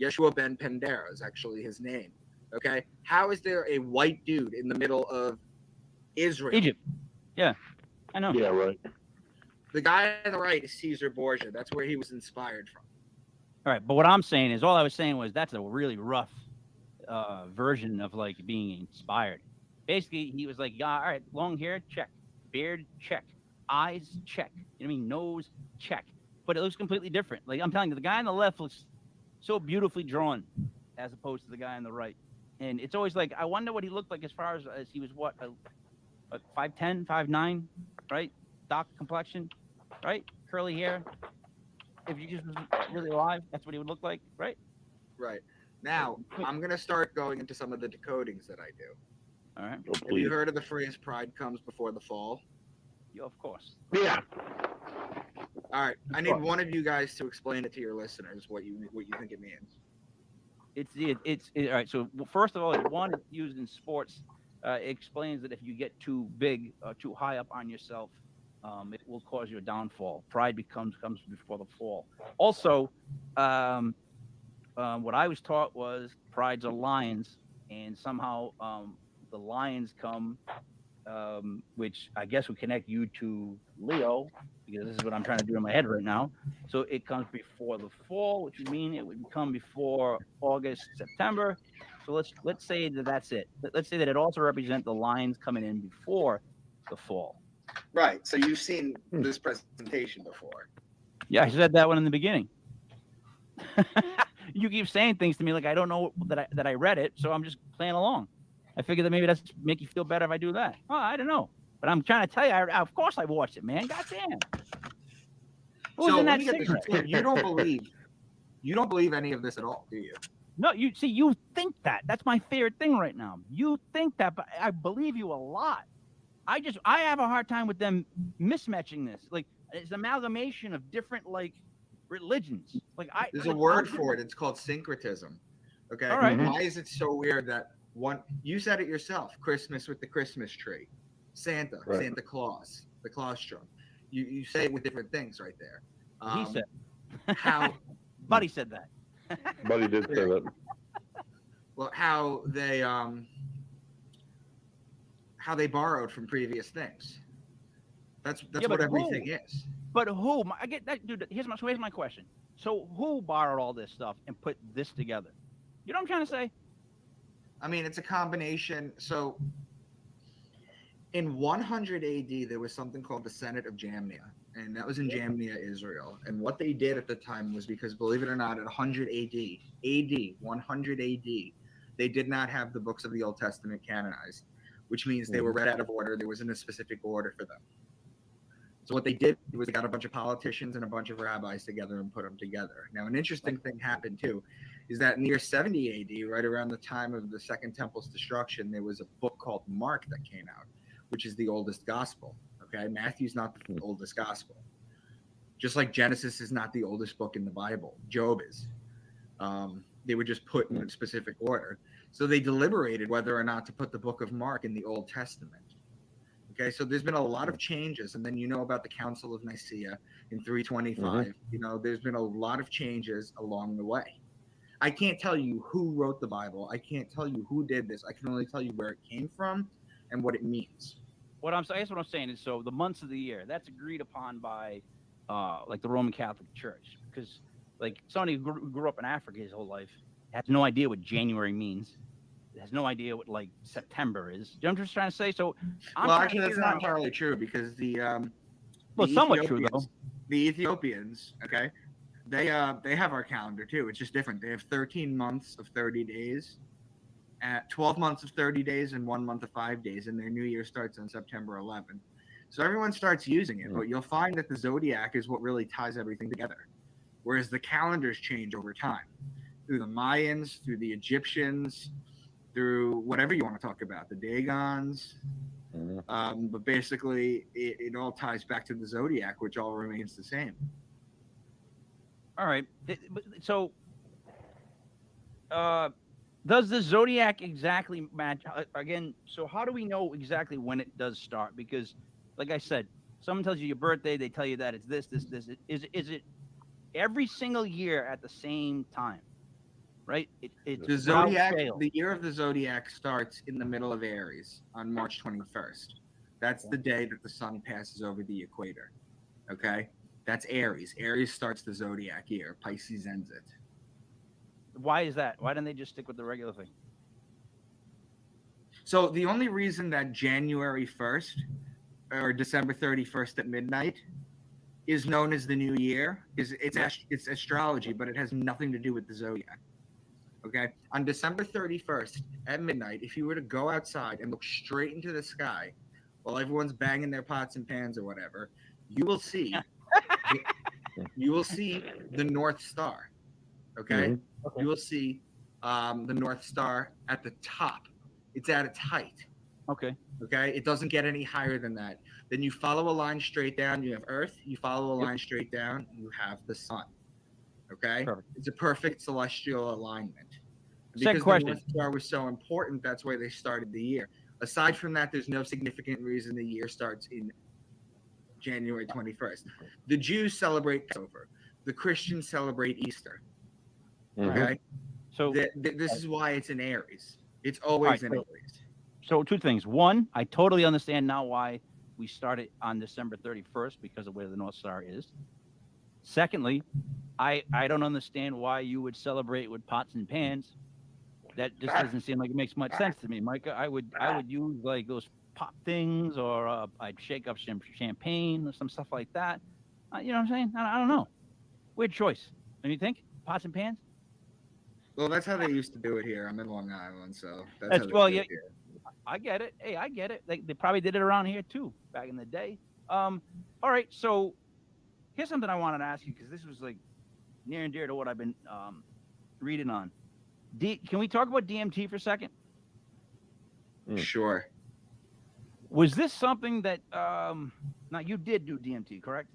[SPEAKER 3] Yeshua ben Pendera is actually his name. Okay, how is there a white dude in the middle of Israel?
[SPEAKER 1] Egypt. Yeah, I know.
[SPEAKER 2] Yeah, right.
[SPEAKER 3] The guy on the right is Caesar Borgia. That's where he was inspired from.
[SPEAKER 1] All right, but what I'm saying is, all I was saying was that's a really rough version of like being inspired. Basically, he was like, yeah, all right, long hair, check. Beard, check. Eyes, check. You know what I mean? Nose, check. But it looks completely different. Like I'm telling you, the guy on the left looks so beautifully drawn as opposed to the guy on the right. And it's always like, I wonder what he looked like as far as he was 5'10", 5'9", right? Dark complexion, right? Curly hair. If you just was really alive, that's what he would look like, right?
[SPEAKER 3] Right. Now, I'm going to start going into some of the decodings that I do.
[SPEAKER 1] All right.
[SPEAKER 2] Oh,
[SPEAKER 3] Have you heard of the phrase pride comes before the fall?
[SPEAKER 1] Yeah, of course.
[SPEAKER 2] Yeah.
[SPEAKER 3] All right. I need one of you guys to explain it to your listeners what you think it means.
[SPEAKER 1] It's all right. So first of all, it's used in sports. It explains that if you get too big, too high up on yourself, it will cause your downfall. Pride comes before the fall. Also, what I was taught was prides are lions, and somehow the lions come, which I guess would connect you to Leo, because this is what I'm trying to do in my head right now. So it comes before the fall, which would mean it would come before August, September. So let's say that's it. Let's say that it also represents the lions coming in before the fall.
[SPEAKER 3] Right. So you've seen this presentation before.
[SPEAKER 1] Yeah, I said that one in the beginning. You keep saying things to me like I don't know that I read it, so I'm just playing along. I figured that maybe that's make you feel better if I do that. Oh, I don't know, but I'm trying to tell you. Of course, I watched it, man. Goddamn. Who's
[SPEAKER 3] So
[SPEAKER 1] in
[SPEAKER 3] let
[SPEAKER 1] that
[SPEAKER 3] me get this
[SPEAKER 1] cigarette?
[SPEAKER 3] straight. You don't believe any of this at all, do you?
[SPEAKER 1] No, you see, you think that. That's my favorite thing right now. You think that, but I believe you a lot. I have a hard time with them mismatching this. Like it's an amalgamation of different like religions. Like
[SPEAKER 3] There's a word for it. It's called syncretism. Okay.
[SPEAKER 1] All right.
[SPEAKER 3] Why is it so weird that you said it yourself? Christmas with the Christmas tree, Santa,
[SPEAKER 2] Right.
[SPEAKER 3] Santa Claus, the Claus drum. You say it with different things right there.
[SPEAKER 1] He said.
[SPEAKER 3] How
[SPEAKER 1] Buddy said that.
[SPEAKER 2] Buddy did say that.
[SPEAKER 3] well how they borrowed from previous things. That's
[SPEAKER 1] Yeah,
[SPEAKER 3] what
[SPEAKER 1] but
[SPEAKER 3] everything is.
[SPEAKER 1] But who? I get that, dude. Here's my question. So who borrowed all this stuff and put this together? You know what I'm trying to say?
[SPEAKER 3] I mean, it's a combination. So in 100 AD, there was something called the Senate of Jamnia, and that was in Jamnia, Israel. And what they did at the time was because, believe it or not, at 100 AD, 100 AD, they did not have the books of the Old Testament canonized, which means they were read out of order. There wasn't a specific order for them. So what they did was they got a bunch of politicians and a bunch of rabbis together and put them together. Now, an interesting thing happened too, is that in the year 70 AD, right around the time of the Second Temple's destruction, there was a book called Mark that came out, which is the oldest gospel. Okay, Matthew's not the oldest gospel. Just like Genesis is not the oldest book in the Bible, Job is. They were just put in a specific order. So they deliberated whether or not to put the book of Mark in the Old Testament. Okay, so there's been a lot of changes, and then you know about the Council of Nicaea in 325. You know, there's been a lot of changes along the way. I can't tell you who wrote the Bible. I can't tell you who did this. I can only tell you where it came from and what it means.
[SPEAKER 1] I guess what I'm saying is, so the months of the year, that's agreed upon by like the Roman Catholic Church, because like somebody who grew up in Africa his whole life has no idea what January means. Has no idea what like September is. You know what I'm just trying to say? So,
[SPEAKER 3] well, actually, that's not entirely true, because the
[SPEAKER 1] somewhat true though.
[SPEAKER 3] The Ethiopians, okay, they have our calendar too. It's just different. They have 13 months of 30 days, 12 months of 30 days, and 1 month of 5 days, and their new year starts on September 11th. So everyone starts using it, but you'll find that the zodiac is what really ties everything together, whereas the calendars change over time through the Mayans, through the Egyptians, through whatever you want to talk about, the Dagons. But basically, it all ties back to the zodiac, which all remains the same.
[SPEAKER 1] All right. So, does the zodiac exactly match again? So, how do we know exactly when it does start? Because, like I said, someone tells you your birthday, they tell you that it's this. Is it every single year at the same time? Right?
[SPEAKER 3] The zodiac, the year of the zodiac starts in the middle of Aries on March 21st. That's the day that the sun passes over the equator. Okay? That's Aries. Aries starts the zodiac year. Pisces ends it.
[SPEAKER 1] Why is that? Why didn't they just stick with the regular thing?
[SPEAKER 3] So the only reason that January 1st or December 31st at midnight is known as the new year is it's astrology, but it has nothing to do with the zodiac. Okay, on December 31st at midnight, if you were to go outside and look straight into the sky while everyone's banging their pots and pans or whatever, you will see the North Star. Okay, you will see the North Star at the top. It's at its height.
[SPEAKER 1] Okay,
[SPEAKER 3] it doesn't get any higher than that. Then you follow a line straight down. You have Earth. You follow a line straight down. You have the sun. Okay, perfect. It's a perfect celestial alignment. Because the North Star was so important, that's why they started the year. Aside from that, there's no significant reason the year starts in January 21st. The Jews celebrate Passover. The Christians celebrate Easter. Okay, so this is why it's in Aries. It's always in Aries.
[SPEAKER 1] So two things. One, I totally understand now why we started on December 31st because of where the North Star is. Secondly, I don't understand why you would celebrate with pots and pans. That just doesn't seem like it makes much sense to me, Micah. I would use like those pop things, or I'd shake up some champagne or some stuff like that. You know what I'm saying? I don't know. Weird choice. Don't you think? Pots and pans?
[SPEAKER 3] Well, that's how they used to do it here. I'm in Long Island, so that's how they do it here.
[SPEAKER 1] I get it. Hey, I get it. They probably did it around here too back in the day. All right, so here's something I wanted to ask you, because this was like near and dear to what I've been reading on. Can we talk about DMT for a second?
[SPEAKER 3] Sure.
[SPEAKER 1] Was this something that now you did do DMT, correct?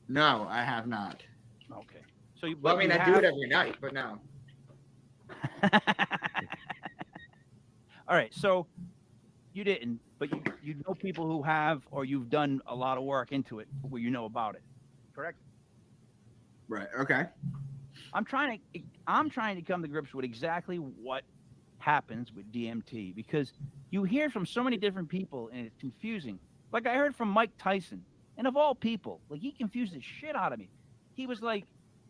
[SPEAKER 3] No, I have not.
[SPEAKER 1] Okay. So
[SPEAKER 3] I do it every night, but no.
[SPEAKER 1] All right, so you didn't, but you know people who have, or you've done a lot of work into it where you know about it, correct?
[SPEAKER 3] Right. Okay.
[SPEAKER 1] I'm trying to come to grips with exactly what happens with DMT, because you hear from so many different people and it's confusing. Like I heard from Mike Tyson, and of all people, like he confused the shit out of me. He was like,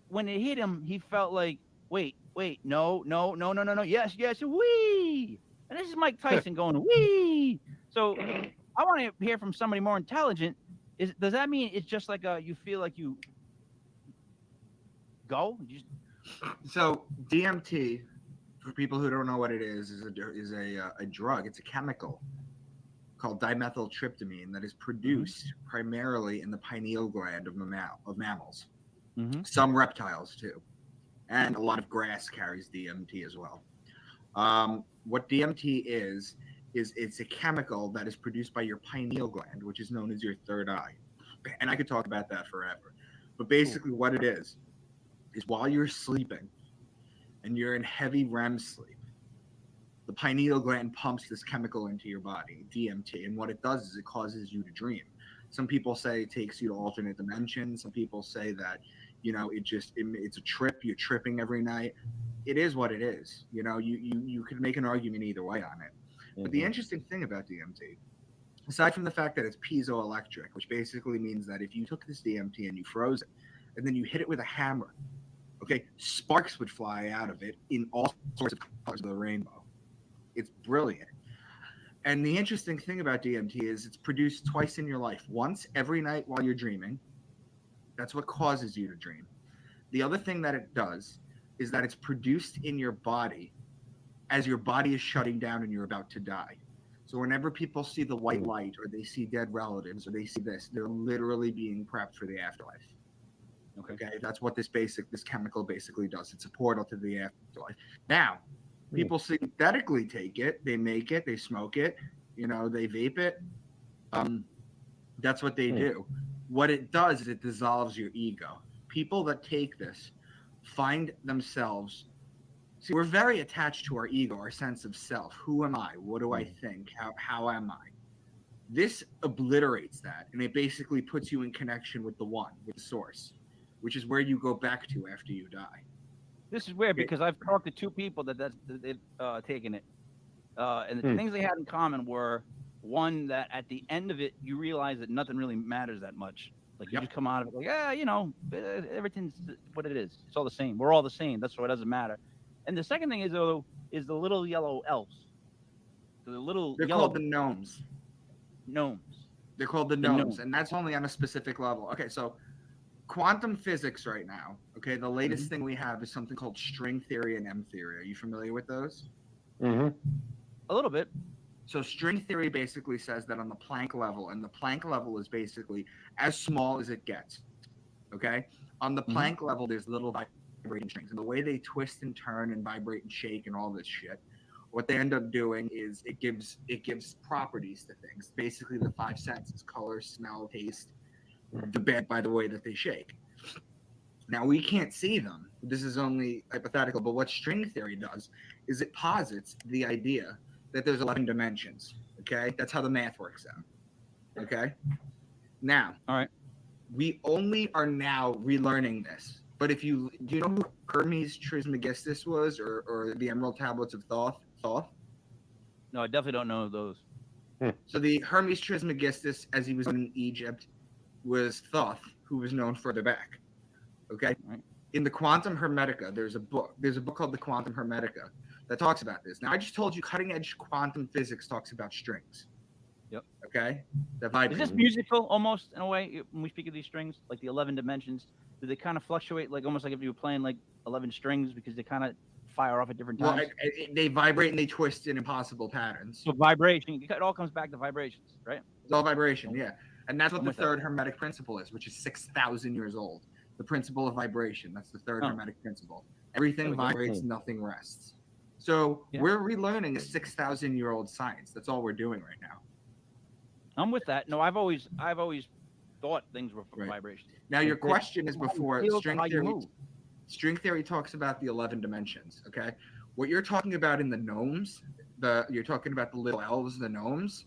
[SPEAKER 1] when it hit him, he felt like, wait, no, yes, wee. And this is Mike Tyson going, wee. So I want to hear from somebody more intelligent. Does that mean it's just like you feel like you go?
[SPEAKER 3] So DMT, For people who don't know what it is a drug. It's a chemical called dimethyltryptamine that is produced primarily in the pineal gland of mammals.
[SPEAKER 1] Mm-hmm.
[SPEAKER 3] Some reptiles too, and a lot of grass carries DMT as well. What DMT is it's a chemical that is produced by your pineal gland, which is known as your third eye. And I could talk about that forever. But basically, what it is while you're sleeping and you're in heavy REM sleep, the pineal gland pumps this chemical into your body, DMT. And what it does is it causes you to dream. Some people say it takes you to alternate dimensions. Some people say that, it's a trip. You're tripping every night. It is what it is. You could make an argument either way on it. But the interesting thing about DMT, aside from the fact that it's piezoelectric, which basically means that if you took this DMT and you froze it, and then you hit it with a hammer, okay, sparks would fly out of it in all sorts of colors of the rainbow. It's brilliant. And the interesting thing about DMT is it's produced twice in your life. Once every night while you're dreaming. That's what causes you to dream. The other thing that it does is that it's produced in your body as your body is shutting down and you're about to die. So whenever people see the white light or they see dead relatives or they see this, they're literally being prepped for the afterlife. Okay, that's what this chemical basically does. It's a portal to the afterlife. Now, people synthetically take it, they make it, they smoke it, they vape it. That's what they do. What it does is it dissolves your ego. People that take this find themselves. See, we're very attached to our ego, our sense of self. Who am I? What do I think? How am I? This obliterates that, and it basically puts you in connection with the one, with the source, which is where you go back to after you die.
[SPEAKER 1] This is weird because I've talked to two people that they've taken it, and the things they had in common were, one, that at the end of it you realize that nothing really matters that much. Like you just come out of it like, everything's what it is. It's all the same. We're all the same. That's why it doesn't matter. And the second thing is the little yellow elves.
[SPEAKER 3] They're called the gnomes. They're called the gnomes, and that's only on a specific level. Okay, so quantum physics right now, okay, the latest thing we have is something called string theory and M theory. Are you familiar with those?
[SPEAKER 1] A little bit.
[SPEAKER 3] So string theory basically says that on the Planck level, and the Planck level is basically as small as it gets, okay? On the Planck level, there's little vibrating strings, and the way they twist and turn and vibrate and shake and all this shit, what they end up doing is it gives properties to things. Basically, the five senses: color, smell, taste, the bed by the way that they shake. Now, we can't see them. This is only hypothetical, but what string theory does is it posits the idea that there's 11 dimensions, okay? That's how the math works out, okay? Now,
[SPEAKER 1] all right,
[SPEAKER 3] we only are now relearning this. But do you know who Hermes Trismegistus was, or the Emerald Tablets of Thoth?
[SPEAKER 1] No, I definitely don't know those.
[SPEAKER 3] So the Hermes Trismegistus, as he was in Egypt, was Thoth, who was known further back. Okay.
[SPEAKER 1] Right.
[SPEAKER 3] In the Quantum Hermetica, there's a book called the Quantum Hermetica that talks about this. Now, I just told you cutting edge quantum physics talks about strings.
[SPEAKER 1] Yep.
[SPEAKER 3] Okay. That vibrate.
[SPEAKER 1] Is this musical almost in a way when we speak of these strings, like the 11 dimensions? Do they kind of fluctuate, like almost like if you were playing like 11 strings because they kind of fire off at different times?
[SPEAKER 3] Well, they vibrate and they twist in impossible patterns.
[SPEAKER 1] So vibration, it all comes back to vibrations, right?
[SPEAKER 3] It's all vibration, yeah. And that's what the third Hermetic principle is, which is 6,000 years old. The principle of vibration. That's the third Hermetic principle. Everything vibrates, nothing rests. So we're relearning a 6,000-year-old science. That's all we're doing right now.
[SPEAKER 1] I'm with that. No, I've always thought things were vibrations.
[SPEAKER 3] Now, your question is before string theory. String theory talks about the 11 dimensions. Okay, what you're talking about in the gnomes, you're talking about the little elves, the gnomes.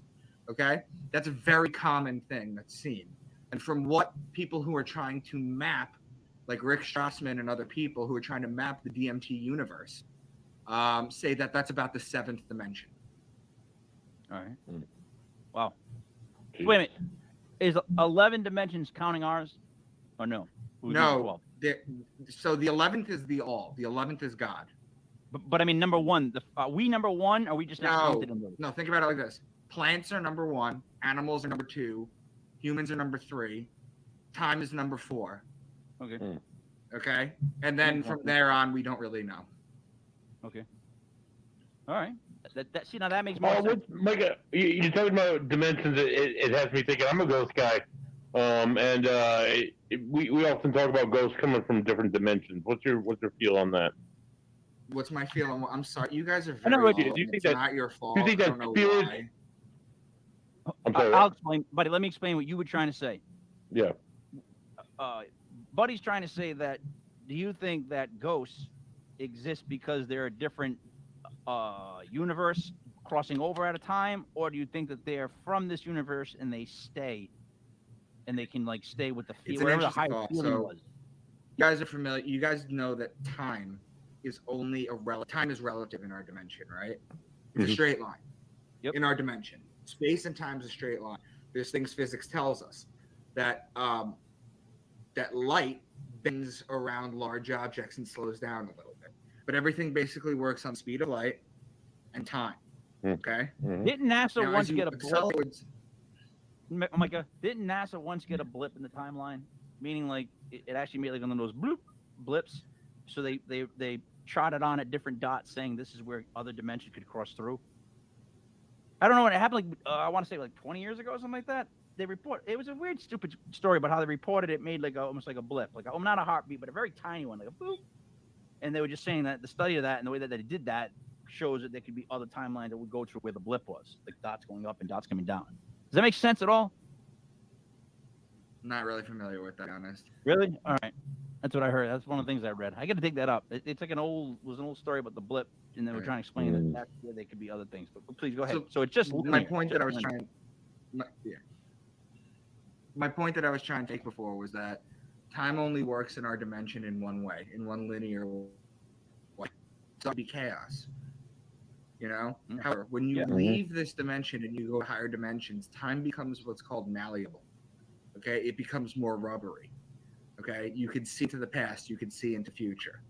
[SPEAKER 3] Okay, that's a very common thing that's seen. And from what people who are trying to map, like Rick Strassman and other people who are trying to map the DMT universe, say that that's about the 7th dimension.
[SPEAKER 1] All right. Wow. Wait a minute. Is 11 dimensions counting ours, or no?
[SPEAKER 3] No. So the 11th is the all. The 11th is God.
[SPEAKER 1] But I mean, number one. Are we number one? Or are we just not counted in those?
[SPEAKER 3] No. Think about it like this: plants are number 1, animals are number 2, humans are number 3, time is number 4.
[SPEAKER 1] Okay.
[SPEAKER 3] Okay, and then from there on, we don't really know.
[SPEAKER 1] Okay. All right. See, now that makes more sense.
[SPEAKER 2] What's Mike? You're talking about dimensions. It has me thinking. I'm a ghost guy, and we often talk about ghosts coming from different dimensions. What's your feel on that?
[SPEAKER 3] What's my feeling? I'm sorry, you guys are
[SPEAKER 1] I know,
[SPEAKER 3] very
[SPEAKER 1] but
[SPEAKER 3] low.
[SPEAKER 2] do you
[SPEAKER 3] And
[SPEAKER 2] think
[SPEAKER 3] it's
[SPEAKER 2] that?
[SPEAKER 3] not your fault.
[SPEAKER 2] Do you think
[SPEAKER 3] I
[SPEAKER 2] that
[SPEAKER 3] don't know
[SPEAKER 2] spirits?
[SPEAKER 3] why.
[SPEAKER 2] I'm sorry.
[SPEAKER 1] I'll explain, buddy. Let me explain what you were trying to say.
[SPEAKER 2] Yeah.
[SPEAKER 1] Buddy's trying to say that. Do you think that ghosts exist because they're a different universe crossing over at a time, or do you think that they're from this universe and they stay, and they can like stay with the
[SPEAKER 3] It's
[SPEAKER 1] feel,
[SPEAKER 3] an
[SPEAKER 1] whatever the
[SPEAKER 3] interesting
[SPEAKER 1] higher
[SPEAKER 3] thought.
[SPEAKER 1] feeling
[SPEAKER 3] So
[SPEAKER 1] was?
[SPEAKER 3] you guys are familiar. You guys know that time is only time is relative in our dimension, right? It's a straight line.
[SPEAKER 1] Yep.
[SPEAKER 3] In our dimension. Space and time is a straight line. There's things physics tells us that that light bends around large objects and slows down a little bit. But everything basically works on speed of light and time. Okay?
[SPEAKER 1] Didn't NASA
[SPEAKER 3] Now,
[SPEAKER 1] once
[SPEAKER 3] as you
[SPEAKER 1] get a blip?
[SPEAKER 3] accelerate,
[SPEAKER 1] Micah, didn't NASA once get a blip in the timeline? Meaning, like, it actually made like one of those blips. So they trotted on at different dots saying this is where other dimensions could cross through. I don't know when it happened. Like, I want to say like 20 years ago or something like that. They report it was a weird, stupid story about how they reported it made like almost like a blip, like not a heartbeat, but a very tiny one, like a boop. And they were just saying that the study of that and the way that they did that shows that there could be other timelines that would go through where the blip was, like dots going up and dots coming down. Does that make sense at all?
[SPEAKER 3] not really familiar with that, to be honest.
[SPEAKER 1] Really? All right. That's what I heard. That's one of the things I read. I got to dig that up. It's like an old story about the blip, and they were trying to explain that that's where they could be other things. But please go ahead. So it's just
[SPEAKER 3] my
[SPEAKER 1] linear,
[SPEAKER 3] point
[SPEAKER 1] just
[SPEAKER 3] that I was
[SPEAKER 1] linear.
[SPEAKER 3] trying. My point that I was trying to make before was that time only works in our dimension in one way, in one linear way. It's not be chaos. You know? However, when you leave this dimension and you go to higher dimensions, time becomes what's called malleable. Okay? It becomes more rubbery. Okay? You can see to the past, you can see into future.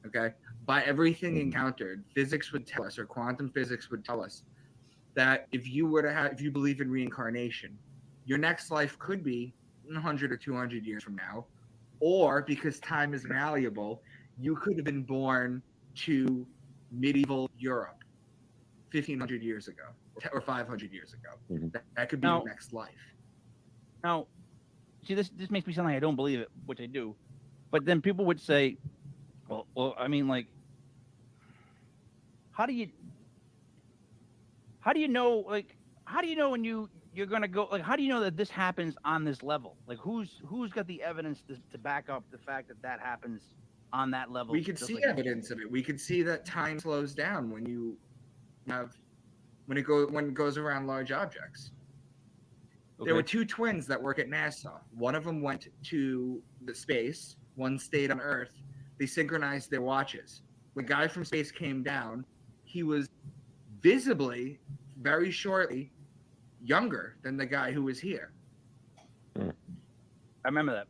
[SPEAKER 3] Okay? By everything encountered, physics would tell us, or quantum physics would tell us, that if you believe in reincarnation, your next life could be 100 or 200 years from now, or because time is malleable, you could have been born to medieval Europe 1,500 years ago or 500 years ago. That could be your next life.
[SPEAKER 1] Now, see, this makes me sound like I don't believe it, which I do. But then people would say, well, I mean, like, how do you know, like, how do you know when you're gonna go, like, how do you know that this happens on this level? Like, who's got the evidence to back up the fact that happens on that level?
[SPEAKER 3] We could see evidence of it. We could see that time slows down when it goes around large objects. Okay. There were two twins that work at NASA. One of them went to the space. One stayed on Earth. They synchronized their watches. When the guy from space came down, he was visibly, very shortly, younger than the guy who was here.
[SPEAKER 1] I remember that.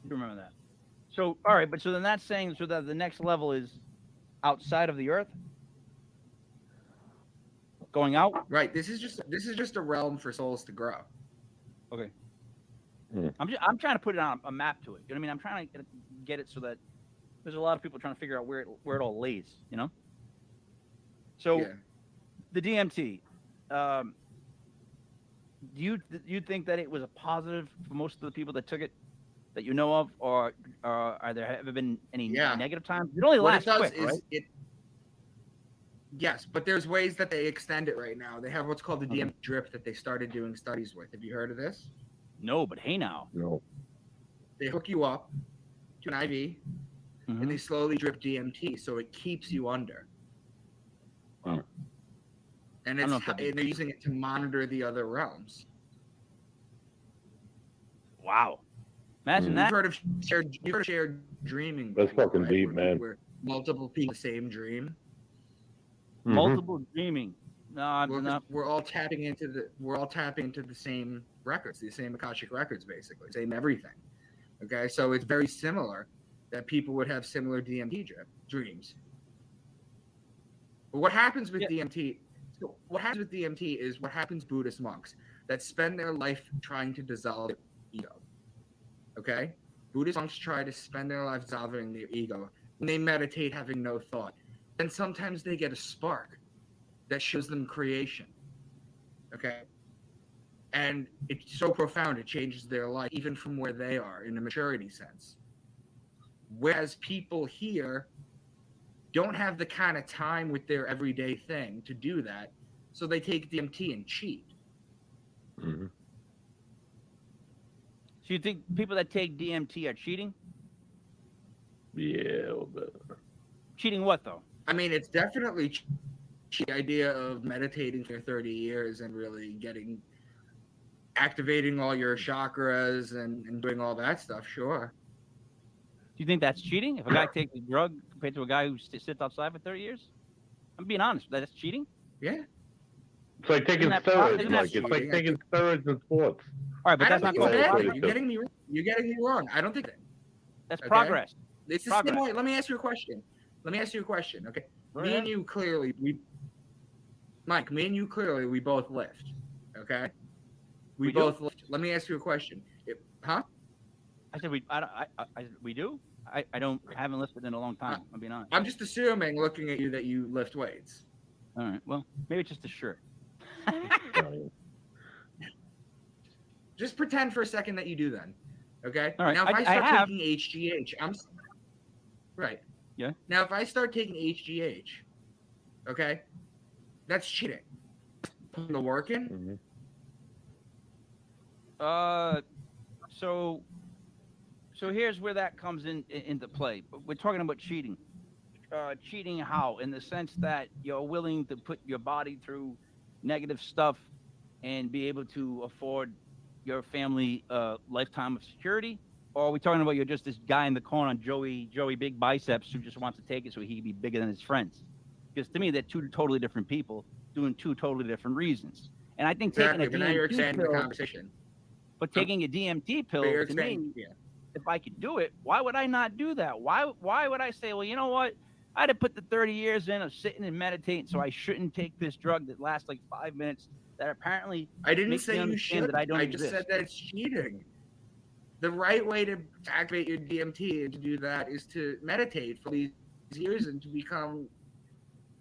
[SPEAKER 1] You remember that. So, all right, but so then that's saying so that the next level is outside of the Earth? Going out?
[SPEAKER 3] Right. This is just a realm for souls to grow.
[SPEAKER 1] Okay. I'm trying to put it on a map to it. You know what I mean? I'm trying to get it so that there's a lot of people trying to figure out where it all lays, you know? So the DMT, do you think that it was a positive for most of the people that took it that you know of, or are there ever been any negative times? It only lasts quick, right?
[SPEAKER 3] Yes, but there's ways that they extend it right now. They have what's called the DMT drip that they started doing studies with. Have you heard of this?
[SPEAKER 1] No, but hey now.
[SPEAKER 2] No.
[SPEAKER 3] They hook you up to an IV, and they slowly drip DMT, so it keeps you under.
[SPEAKER 1] Wow.
[SPEAKER 3] And they're using it to monitor the other realms.
[SPEAKER 1] Wow. Imagine that.
[SPEAKER 3] You've heard of shared dreaming.
[SPEAKER 2] That's fucking deep, man.
[SPEAKER 3] Where multiple people the same dream.
[SPEAKER 1] Multiple dreaming. No,
[SPEAKER 3] we're all tapping into the same records, the same Akashic records, basically, same everything. Okay, so it's very similar that people would have similar DMT dreams. But what happens with DMT? So what happens with DMT is what happens Buddhist monks that spend their life trying to dissolve their ego. Okay, Buddhist monks try to spend their life dissolving their ego. When they meditate, having no thought. then sometimes they get a spark that shows them creation. Okay. And it's so profound, it changes their life, even from where they are in a maturity sense. Whereas people here don't have the kind of time with their everyday thing to do that, so they take DMT and cheat.
[SPEAKER 2] Mm-hmm.
[SPEAKER 1] So you think people that take DMT are cheating?
[SPEAKER 2] Yeah, a little bit.
[SPEAKER 1] Cheating what though?
[SPEAKER 3] I mean, it's definitely the idea of meditating for 30 years and really activating all your chakras and doing all that stuff, sure.
[SPEAKER 1] Do you think that's cheating? If a guy takes a drug compared to a guy who sits outside for 30 years? I'm being honest. That's cheating?
[SPEAKER 3] Yeah.
[SPEAKER 2] It's like taking
[SPEAKER 1] Isn't that
[SPEAKER 2] steroids,
[SPEAKER 1] isn't
[SPEAKER 2] Mike.
[SPEAKER 1] that
[SPEAKER 2] It's like taking steroids in sports.
[SPEAKER 1] All right, but
[SPEAKER 3] I don't
[SPEAKER 1] that's
[SPEAKER 3] think
[SPEAKER 1] not
[SPEAKER 3] it's
[SPEAKER 1] called
[SPEAKER 3] bad.
[SPEAKER 1] progress.
[SPEAKER 3] You're getting me wrong. I don't think that.
[SPEAKER 1] That's
[SPEAKER 3] Okay.
[SPEAKER 1] progress.
[SPEAKER 3] It's the
[SPEAKER 1] Progress.
[SPEAKER 3] same way. Let me ask you a question. Okay.
[SPEAKER 1] Go
[SPEAKER 3] Me
[SPEAKER 1] ahead.
[SPEAKER 3] and you clearly, Mike, me and you clearly, we both lift. Okay? We
[SPEAKER 1] We do?
[SPEAKER 3] both lift. Let me ask you a question. Huh?
[SPEAKER 1] I said we do. I haven't lifted in a long time. I'm being honest.
[SPEAKER 3] I'm just assuming, looking at you, that you lift weights.
[SPEAKER 1] All right. Well, maybe it's just a shirt.
[SPEAKER 3] Just pretend for a second that you do then. Okay?
[SPEAKER 1] All right,
[SPEAKER 3] Now, if
[SPEAKER 1] I
[SPEAKER 3] I start
[SPEAKER 1] have.
[SPEAKER 3] taking HGH, right.
[SPEAKER 1] Yeah.
[SPEAKER 3] Now, if I start taking HGH, okay, that's cheating. Putting the work in.
[SPEAKER 2] Mm-hmm.
[SPEAKER 1] So here's where that comes into play. We're talking about cheating. Cheating how? In the sense that you're willing to put your body through negative stuff and be able to afford your family lifetime of security? Or are we talking about you're just this guy in the corner, Joey Big Biceps, who just wants to take it so he can be bigger than his friends? Because to me, they're two totally different people doing two totally different reasons. And I think
[SPEAKER 3] Exactly.
[SPEAKER 1] taking
[SPEAKER 3] But
[SPEAKER 1] a
[SPEAKER 3] now you're
[SPEAKER 1] DMT
[SPEAKER 3] expanding the
[SPEAKER 1] pill,
[SPEAKER 3] conversation.
[SPEAKER 1] but taking a DMT pill,
[SPEAKER 3] But you're
[SPEAKER 1] to me,
[SPEAKER 3] expanding. Yeah.
[SPEAKER 1] if I could do it, why would I not do that? Why would I say, well, you know what? I'd have put the 30 years in of sitting and meditating, so I shouldn't take this drug that lasts like 5 minutes that apparently
[SPEAKER 3] I didn't
[SPEAKER 1] makes me
[SPEAKER 3] say you
[SPEAKER 1] understand
[SPEAKER 3] should.
[SPEAKER 1] that I don't
[SPEAKER 3] I just
[SPEAKER 1] exist.
[SPEAKER 3] said that it's cheating. The right way to activate your DMT and to do that is to meditate for these years and to become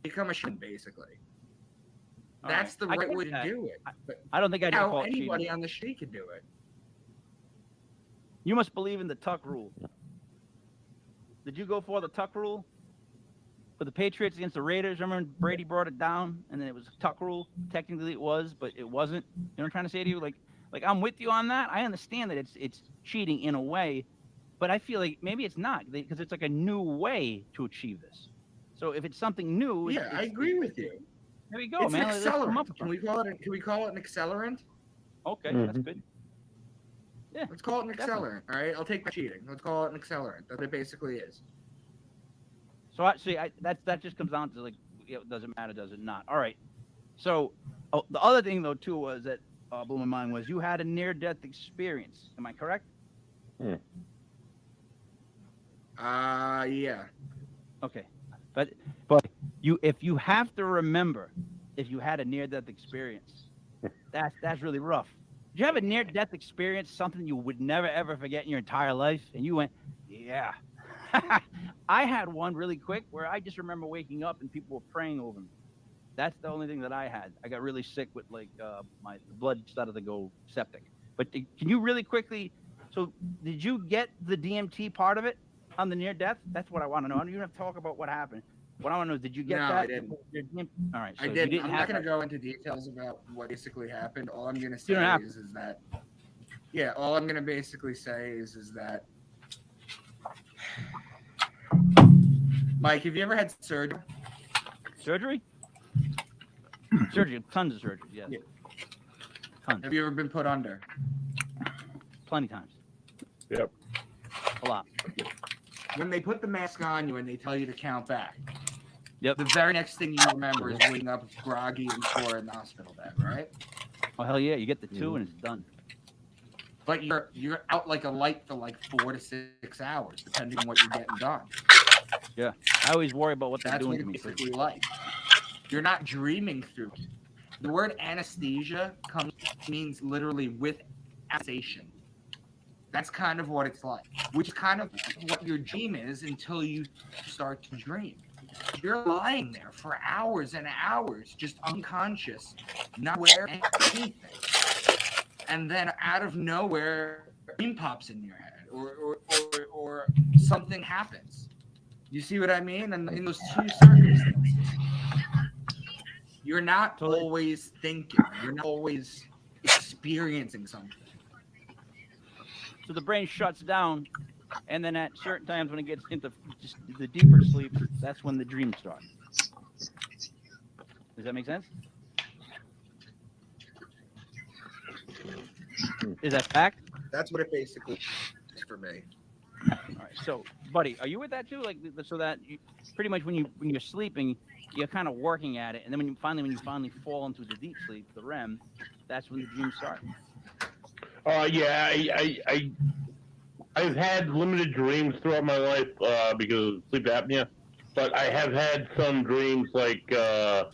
[SPEAKER 3] a shaman, basically.
[SPEAKER 1] All
[SPEAKER 3] That's
[SPEAKER 1] right.
[SPEAKER 3] the
[SPEAKER 1] I
[SPEAKER 3] right
[SPEAKER 1] get
[SPEAKER 3] way to
[SPEAKER 1] that.
[SPEAKER 3] do it. But
[SPEAKER 1] I don't think I'd
[SPEAKER 3] now
[SPEAKER 1] call it
[SPEAKER 3] anybody
[SPEAKER 1] cheating.
[SPEAKER 3] on the street can do it.
[SPEAKER 1] You must believe in the Tuck rule. Did you go for the Tuck rule? For the Patriots against the Raiders, remember Brady brought it down, and then it was a Tuck rule. Technically, it was, but it wasn't. You know what I'm trying to say to you? Like I'm with you on that. I understand that it's cheating in a way, but I feel like maybe it's not because it's like a new way to achieve this. So if it's something new,
[SPEAKER 3] Yeah, I agree with you.
[SPEAKER 1] There we go,
[SPEAKER 3] It's
[SPEAKER 1] man.
[SPEAKER 3] an
[SPEAKER 1] Let's come up
[SPEAKER 3] accelerant.
[SPEAKER 1] with
[SPEAKER 3] Can we call it an accelerant?
[SPEAKER 1] Okay, that's
[SPEAKER 2] Mhm.
[SPEAKER 1] good. Yeah.
[SPEAKER 3] Let's call it an
[SPEAKER 1] Definitely.
[SPEAKER 3] accelerant. All right, I'll take my cheating. Let's call it an accelerant. That's what it basically is.
[SPEAKER 1] So that just comes down to like, does it matter? Does it not? All right. So the other thing though too was that blew my mind was you had a near-death experience. Am I correct?
[SPEAKER 3] Yeah.
[SPEAKER 1] Okay. But if you have to remember if you had a near-death experience, that's really rough. Did you have a near-death experience, something you would never ever forget in your entire life, and you went, yeah. I had one really quick where I just remember waking up and people were praying over me. That's the only thing that I had. I got really sick with like my blood started to go septic. But can you really quickly? So did you get the DMT part of it on the near death? That's what I want to know. I don't even have to talk about what happened. What I want to know is, did you get
[SPEAKER 3] No,
[SPEAKER 1] that?
[SPEAKER 3] I didn't.
[SPEAKER 1] All right. So
[SPEAKER 3] I
[SPEAKER 1] you
[SPEAKER 3] didn't.
[SPEAKER 1] didn't
[SPEAKER 3] I'm
[SPEAKER 1] have
[SPEAKER 3] not going to
[SPEAKER 1] that.
[SPEAKER 3] go into details about what basically happened. All I'm going to
[SPEAKER 1] You
[SPEAKER 3] say
[SPEAKER 1] don't have
[SPEAKER 3] is that. Yeah, all I'm going to basically say is that. Mike, have you ever had surgery?
[SPEAKER 1] Surgery? Surgery, tons of surgery, yes.
[SPEAKER 3] Yeah.
[SPEAKER 1] Tons,
[SPEAKER 3] Have you ever been put under?
[SPEAKER 1] plenty times,
[SPEAKER 2] Yep.
[SPEAKER 1] a lot.
[SPEAKER 3] When they put the mask on you and they tell you to count back,
[SPEAKER 1] Yep.
[SPEAKER 3] the very next thing you remember is waking up groggy and sore in the hospital bed, right?
[SPEAKER 1] Oh hell yeah, you get the two and it's done.
[SPEAKER 3] But you're out like a light for like 4 to 6 hours, depending on what you're getting done.
[SPEAKER 1] Yeah, I always worry about what they're
[SPEAKER 3] That's
[SPEAKER 1] doing
[SPEAKER 3] what
[SPEAKER 1] to me.
[SPEAKER 3] it's basically like. You're not dreaming through it. The word anesthesia means literally with anesthesia. That's kind of what it's like, which is kind of what your dream is until you start to dream. You're lying there for hours and hours, just unconscious, not aware of anything. And then out of nowhere, a dream pops in your head, or something happens. You see what I mean? And in those two circumstances, you're not always thinking, you're not always experiencing something.
[SPEAKER 1] So the brain shuts down, and then at certain times when it gets into just the deeper sleep, that's when the dreams start. Does that make sense? Is that fact?
[SPEAKER 3] That's what it basically is for me.
[SPEAKER 1] All right. So, buddy, are you with that too? Like, so that you, pretty much when you're sleeping, you're kind of working at it, and then when you finally fall into the deep sleep, the REM, that's when the dreams start.
[SPEAKER 2] Yeah, I've had limited dreams throughout my life because of sleep apnea, but I have had some dreams like I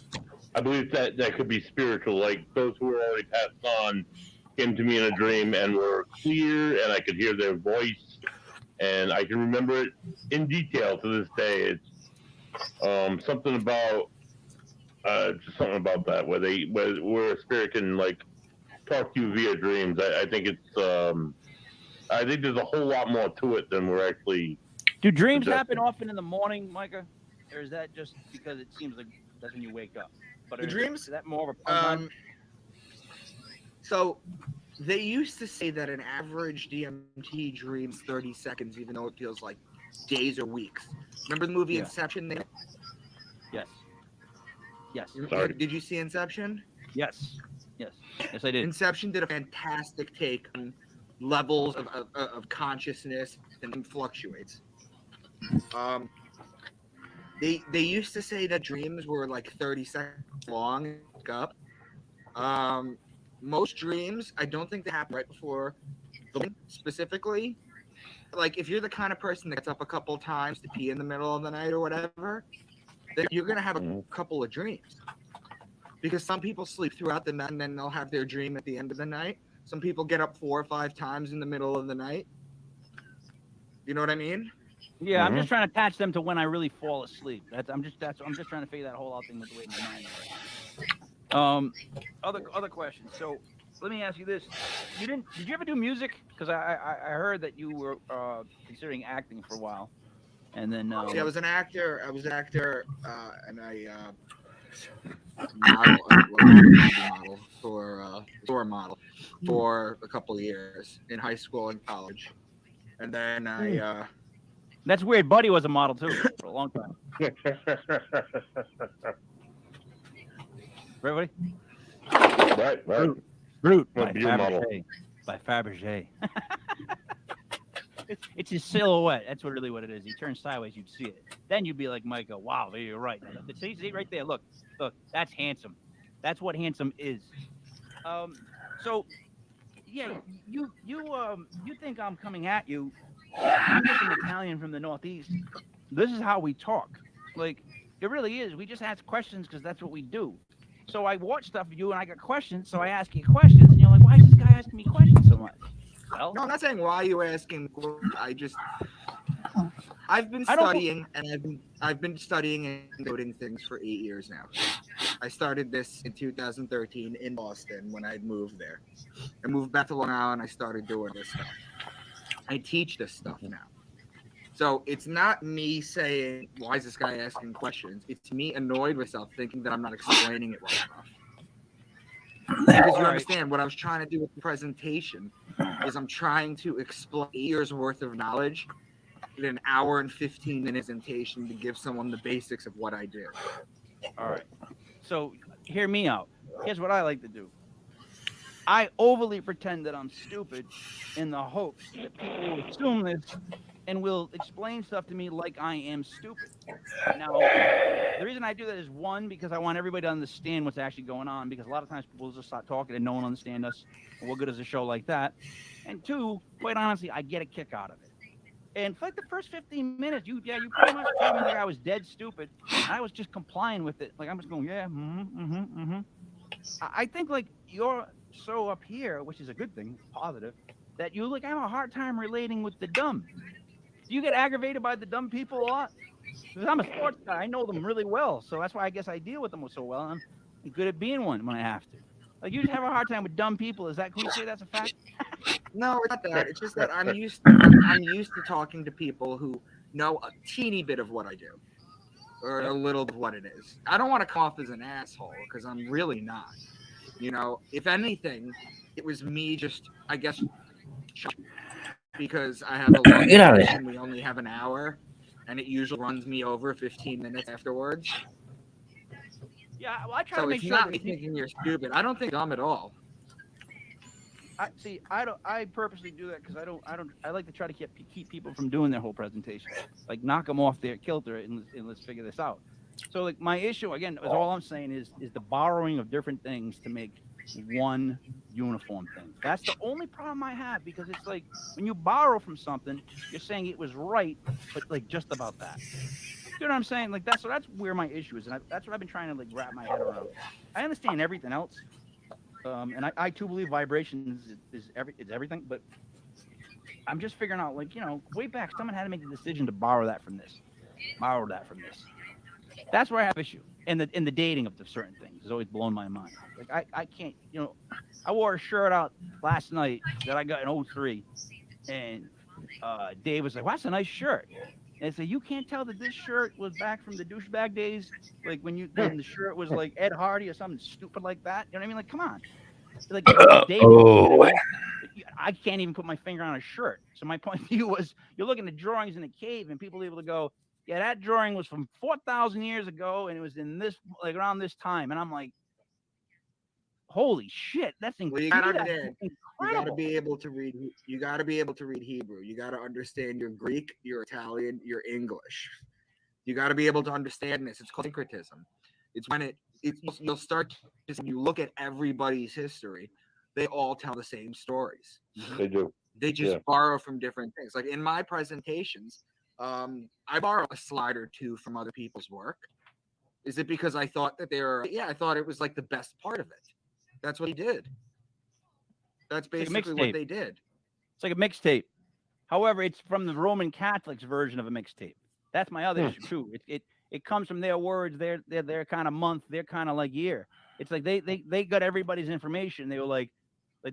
[SPEAKER 2] believe that could be spiritual, like those who were already passed on came to me in a dream and were clear, and I could hear their voice, and I can remember it in detail to this day. It's something about just something about that where a spirit can like talk to you via dreams. I think I think there's a whole lot more to it than we're actually.
[SPEAKER 1] Do dreams happen often in the morning, Micah, or is that just because it seems like that's when you wake up? But
[SPEAKER 3] the dreams,
[SPEAKER 1] is that more of a fun time?
[SPEAKER 3] So they used to say that an average DMT dreams 30 seconds, even though it feels like days or weeks. Remember the movie Inception?
[SPEAKER 1] Yes. Yes.
[SPEAKER 2] Sorry.
[SPEAKER 3] Did you see Inception?
[SPEAKER 1] Yes. Yes. Yes, I did.
[SPEAKER 3] Inception did a fantastic take on levels of consciousness and fluctuates. They used to say that dreams were like 30 seconds long and wake up. Most dreams, I don't think they happen right before the morning specifically. Like if you're the kind of person that gets up a couple times to pee in the middle of the night or whatever, then you're gonna have a couple of dreams. Because some people sleep throughout the night and then they'll have their dream at the end of the night. Some people get up 4 or 5 times in the middle of the night. You know what I mean?
[SPEAKER 1] Yeah, I'm just trying to attach them to when I really fall asleep. I'm just trying to figure that whole out thing with the way my mind works. Other questions. So let me ask you this: did you ever do music? Because I heard that you were considering acting for a while, and then
[SPEAKER 3] I was an actor. And I store model for a couple of years in high school and college, and then I.
[SPEAKER 1] That's weird. Buddy was a model too for a long time. Right, buddy?
[SPEAKER 2] Right.
[SPEAKER 1] Brute by Fabergé. By Fabergé. It's his silhouette. That's what it is. He turns sideways, you'd see it. Then you'd be like, Micah, wow, you're right. See right there. Look, that's handsome. That's what handsome is. So, yeah, you think I'm coming at you. I'm just an Italian from the Northeast. This is how we talk. Like, it really is. We just ask questions because that's what we do. So I watch stuff of you and I got questions, so I ask you questions, and you're like, why is this guy asking me questions so much? Well,
[SPEAKER 3] no, I'm not saying why you asking. I've been studying, and I've been studying and coding things for 8 years now. I started this in 2013 in Boston when I moved there. I moved back to Long Island. I started doing this stuff. I teach this stuff now. So it's not me saying, why is this guy asking questions? It's me annoyed with myself thinking that I'm not explaining it well enough. Because you understand what I was trying to do with the presentation is I'm trying to explain 8 years worth of knowledge in an hour and 15 minute presentation to give someone the basics of what I do.
[SPEAKER 1] All right. So hear me out. Here's what I like to do. I overly pretend that I'm stupid in the hopes that people will assume this and will explain stuff to me like I am stupid. Now, the reason I do that is one, because I want everybody to understand what's actually going on, because a lot of times people just start talking and no one understands us. And what good is a show like that? And two, quite honestly, I get a kick out of it. And for like the first 15 minutes, you pretty much told me like I was dead stupid. I was just complying with it. Like I'm just going, I think like you're so up here, which is a good thing, positive, that you like have a hard time relating with the dumb. Do you get aggravated by the dumb people a lot? Because I'm a sports guy. I know them really well. So that's why I guess I deal with them so well. I'm good at being one when I have to. Like, you just have a hard time with dumb people. Is that, can we say that's a fact?
[SPEAKER 3] No, it's not that. It's just that I'm used to talking to people who know a teeny bit of what I do, or a little of what it is. I don't want to come off as an asshole because I'm really not. You know, if anything, it was me just, I guess, because I have a long
[SPEAKER 4] Get out of
[SPEAKER 3] session. We only have an hour, and it usually runs me over 15 minutes afterwards.
[SPEAKER 1] Yeah, well, I try
[SPEAKER 3] So
[SPEAKER 1] to make
[SPEAKER 3] it's
[SPEAKER 1] sure
[SPEAKER 3] not
[SPEAKER 1] that
[SPEAKER 3] me thinking you're stupid. I don't think I'm at all.
[SPEAKER 1] I purposely do that because I like to try to keep people from doing their whole presentation, like knock them off their kilter and let's figure this out. So like my issue again is all I'm saying is the borrowing of different things to make one uniform thing. That's the only problem I have, because it's like when you borrow from something, you're saying it was right, but like just about that. You know what I'm saying? Like that's where my issue is, and that's what I've been trying to like wrap my head around. I understand everything else, and I too believe vibrations is everything, but I'm just figuring out, like, way back, someone had to make the decision to borrow that from this, borrow that from this. That's where I have issue. And the dating of the certain things has always blown my mind. Like I can't, I wore a shirt out last night that I got in 03, and Dave was like, "Well, that's a nice shirt." And I said, "You can't tell that this shirt was back from the douchebag days, like when the shirt was like Ed Hardy or something stupid like that." You know what I mean? Like, come on. Like it's dated. You know what I mean? I can't even put my finger on a shirt. So my point of view was, you're looking at drawings in a cave, and people are able to go, "Yeah, that drawing was from 4,000 years ago, and it was in this, like, around this time." And I'm like, "Holy shit, that's
[SPEAKER 3] Well, you gotta
[SPEAKER 1] incredible!"
[SPEAKER 3] understand. You gotta be able to read. You gotta be able to read Hebrew. You gotta understand your Greek, your Italian, your English. You gotta be able to understand this. It's called syncretism. It's when you'll start to, you look at everybody's history. They all tell the same stories.
[SPEAKER 2] They do.
[SPEAKER 3] They just borrow from different things. Like in my presentations, I borrow a slide or two from other people's work. Is it because I thought that they were? Yeah, I thought it was like the best part of it. That's what he did. That's basically what they did.
[SPEAKER 1] It's like a mixtape. However, it's from the Roman Catholics' version of a mixtape. That's my other issue too. It comes from their words, their kind of month, their kind of like year. It's like they got everybody's information. They were like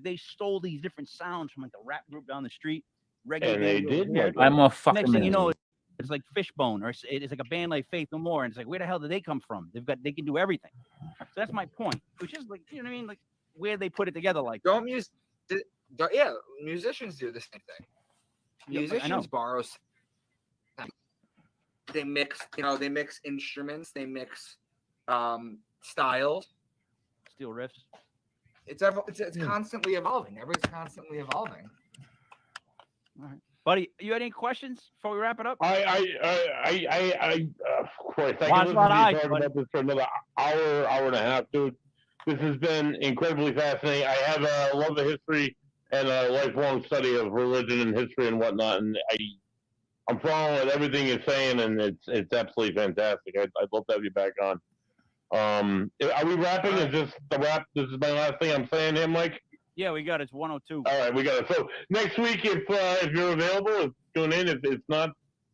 [SPEAKER 1] they stole these different sounds from like the rap group down the street.
[SPEAKER 2] And they did.
[SPEAKER 1] I'm a fucking. Next thing you know, it's like Fishbone, or it's like a band like Faith No More, and it's like, where the hell did they come from? They can do everything. So that's my point. Which is like, you know what I mean? Like where they put it together. Like,
[SPEAKER 3] musicians do the same thing. Musicians borrow. They mix, they mix instruments, they mix styles,
[SPEAKER 1] steel riffs.
[SPEAKER 3] It's constantly evolving. Everything's constantly evolving.
[SPEAKER 1] All right, buddy. You had any questions before we wrap it up?
[SPEAKER 2] Of course, I
[SPEAKER 1] can
[SPEAKER 2] listen to you talk about this for another hour and a half, dude. This has been incredibly fascinating. I have a love of history and a lifelong study of religion and history and whatnot, and I'm following everything you're saying, and it's absolutely fantastic. I'd love to have you back on. Are we wrapping? Is this the wrap? This is my last thing I'm saying here, Mike?
[SPEAKER 1] Yeah, we got it. It's 102.
[SPEAKER 2] All right, we got it. So next week, if you're available, tune in. If it's not,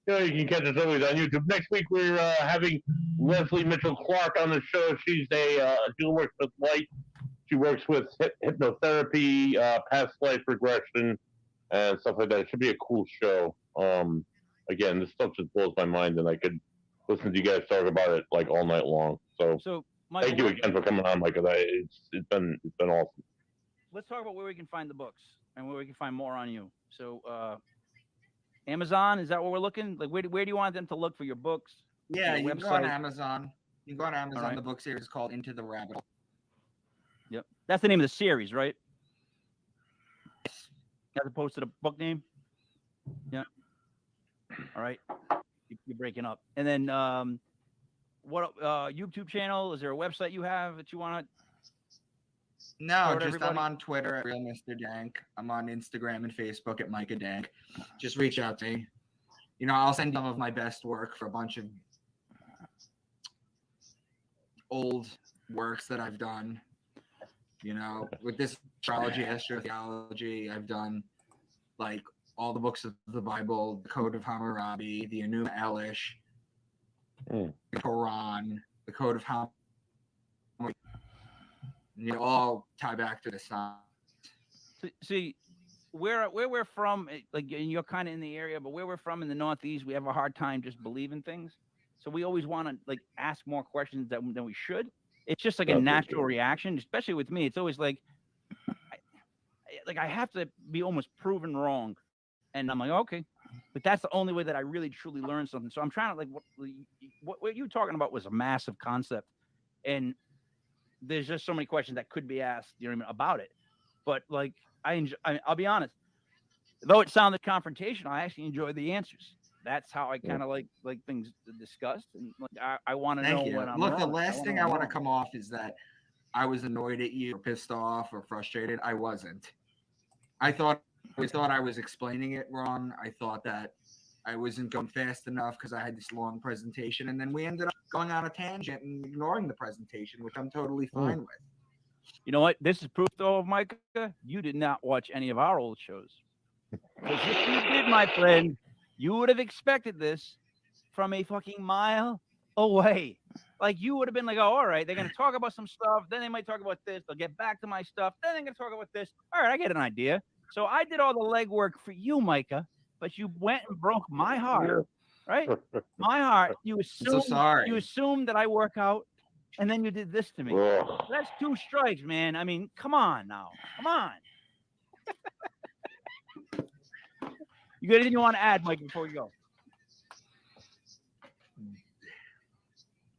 [SPEAKER 2] you can catch us always on YouTube. Next week, we're having Leslie Mitchell Clark on the show. She works with light. She works with hypnotherapy, past life regression, and stuff like that. It should be a cool show. Again, this stuff just blows my mind, and I could listen to you guys talk about it like all night long. So Michael, thank you again for coming on, Michael. It's been awesome.
[SPEAKER 1] Let's talk about where we can find the books and where we can find more on you. So Amazon, is that what we're looking? Like where do you want them to look for your books?
[SPEAKER 3] Yeah, you can go on Amazon. You can go on Amazon. Right. The book series is called Into the Rabbit Hole.
[SPEAKER 1] Yep. That's the name of the series, right? As opposed to the book name? Yeah. All right. You're breaking up. And then what YouTube channel? Is there a website you have that you want to?
[SPEAKER 3] No, I'm on Twitter at Real Mr. Dank. I'm on Instagram and Facebook at Micah Dank. Just reach out to me. I'll send some of my best work for a bunch of old works that I've done. With this astrology, astrotheology, I've done like all the books of the Bible, the Code of Hammurabi, the Enuma Elish, the Quran, the Code of Hammurabi, all tie back to the sun.
[SPEAKER 1] See, where we're from, like, and you're kind of in the area, but where we're from in the Northeast, we have a hard time just believing things. So we always want to like ask more questions than we should. It's just like a natural reaction, especially with me. It's always like I have to be almost proven wrong, and I'm like, okay, but that's the only way that I really truly learn something. So I'm trying to like what you were talking about was a massive concept, and there's just so many questions that could be asked, you know what I mean, about it. But like I'll be honest, though it sounded confrontational, I actually enjoy the answers. That's how I kind of like things discussed, and like I want to know when I'm
[SPEAKER 3] Look,
[SPEAKER 1] wrong.
[SPEAKER 3] the last thing I want to come off is that I was annoyed at you, or pissed off, or frustrated. I wasn't. I thought I was explaining it wrong. I thought that I wasn't going fast enough because I had this long presentation, and then we ended up going on a tangent and ignoring the presentation, which I'm totally fine with.
[SPEAKER 1] You know what? This is proof, though, Micah. You did not watch any of our old shows. Because if you did, my friend, you would have expected this from a fucking mile away. Like, you would have been like, oh, all right, they're going to talk about some stuff. Then they might talk about this. They'll get back to my stuff. Then they're going to talk about this. All right, I get an idea. So I did all the legwork for you, Micah, but you went and broke my heart, right? My heart. You assumed that I work out, and then you did this to me. That's 2 strikes, man. I mean, come on now. Come on. You got anything you want to add, Mike, before we go?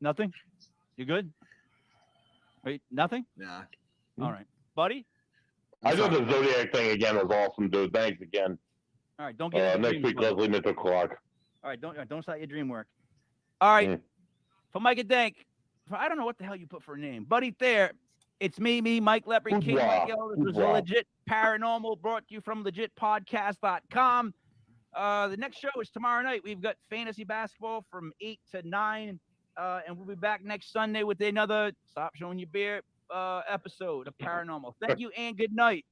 [SPEAKER 1] Nothing? You good? Wait, nothing?
[SPEAKER 3] Yeah.
[SPEAKER 1] All right. Buddy?
[SPEAKER 2] I thought the Zodiac thing again was awesome, dude. Thanks again.
[SPEAKER 1] All right, don't get
[SPEAKER 2] next week, Leslie Mitchell Clark.
[SPEAKER 1] All right, don't start your dream work. All right. For Mike and Dank, I don't know what the hell you put for a name. Buddy there, it's me, Mike Lepre, King Mike Yo. This was a legit paranormal brought to you from legitpodcast.com. The next show is tomorrow night. We've got fantasy basketball from 8 to 9. And we'll be back next Sunday with another Stop Showing Your Beer episode of Paranormal. Thank you and good night.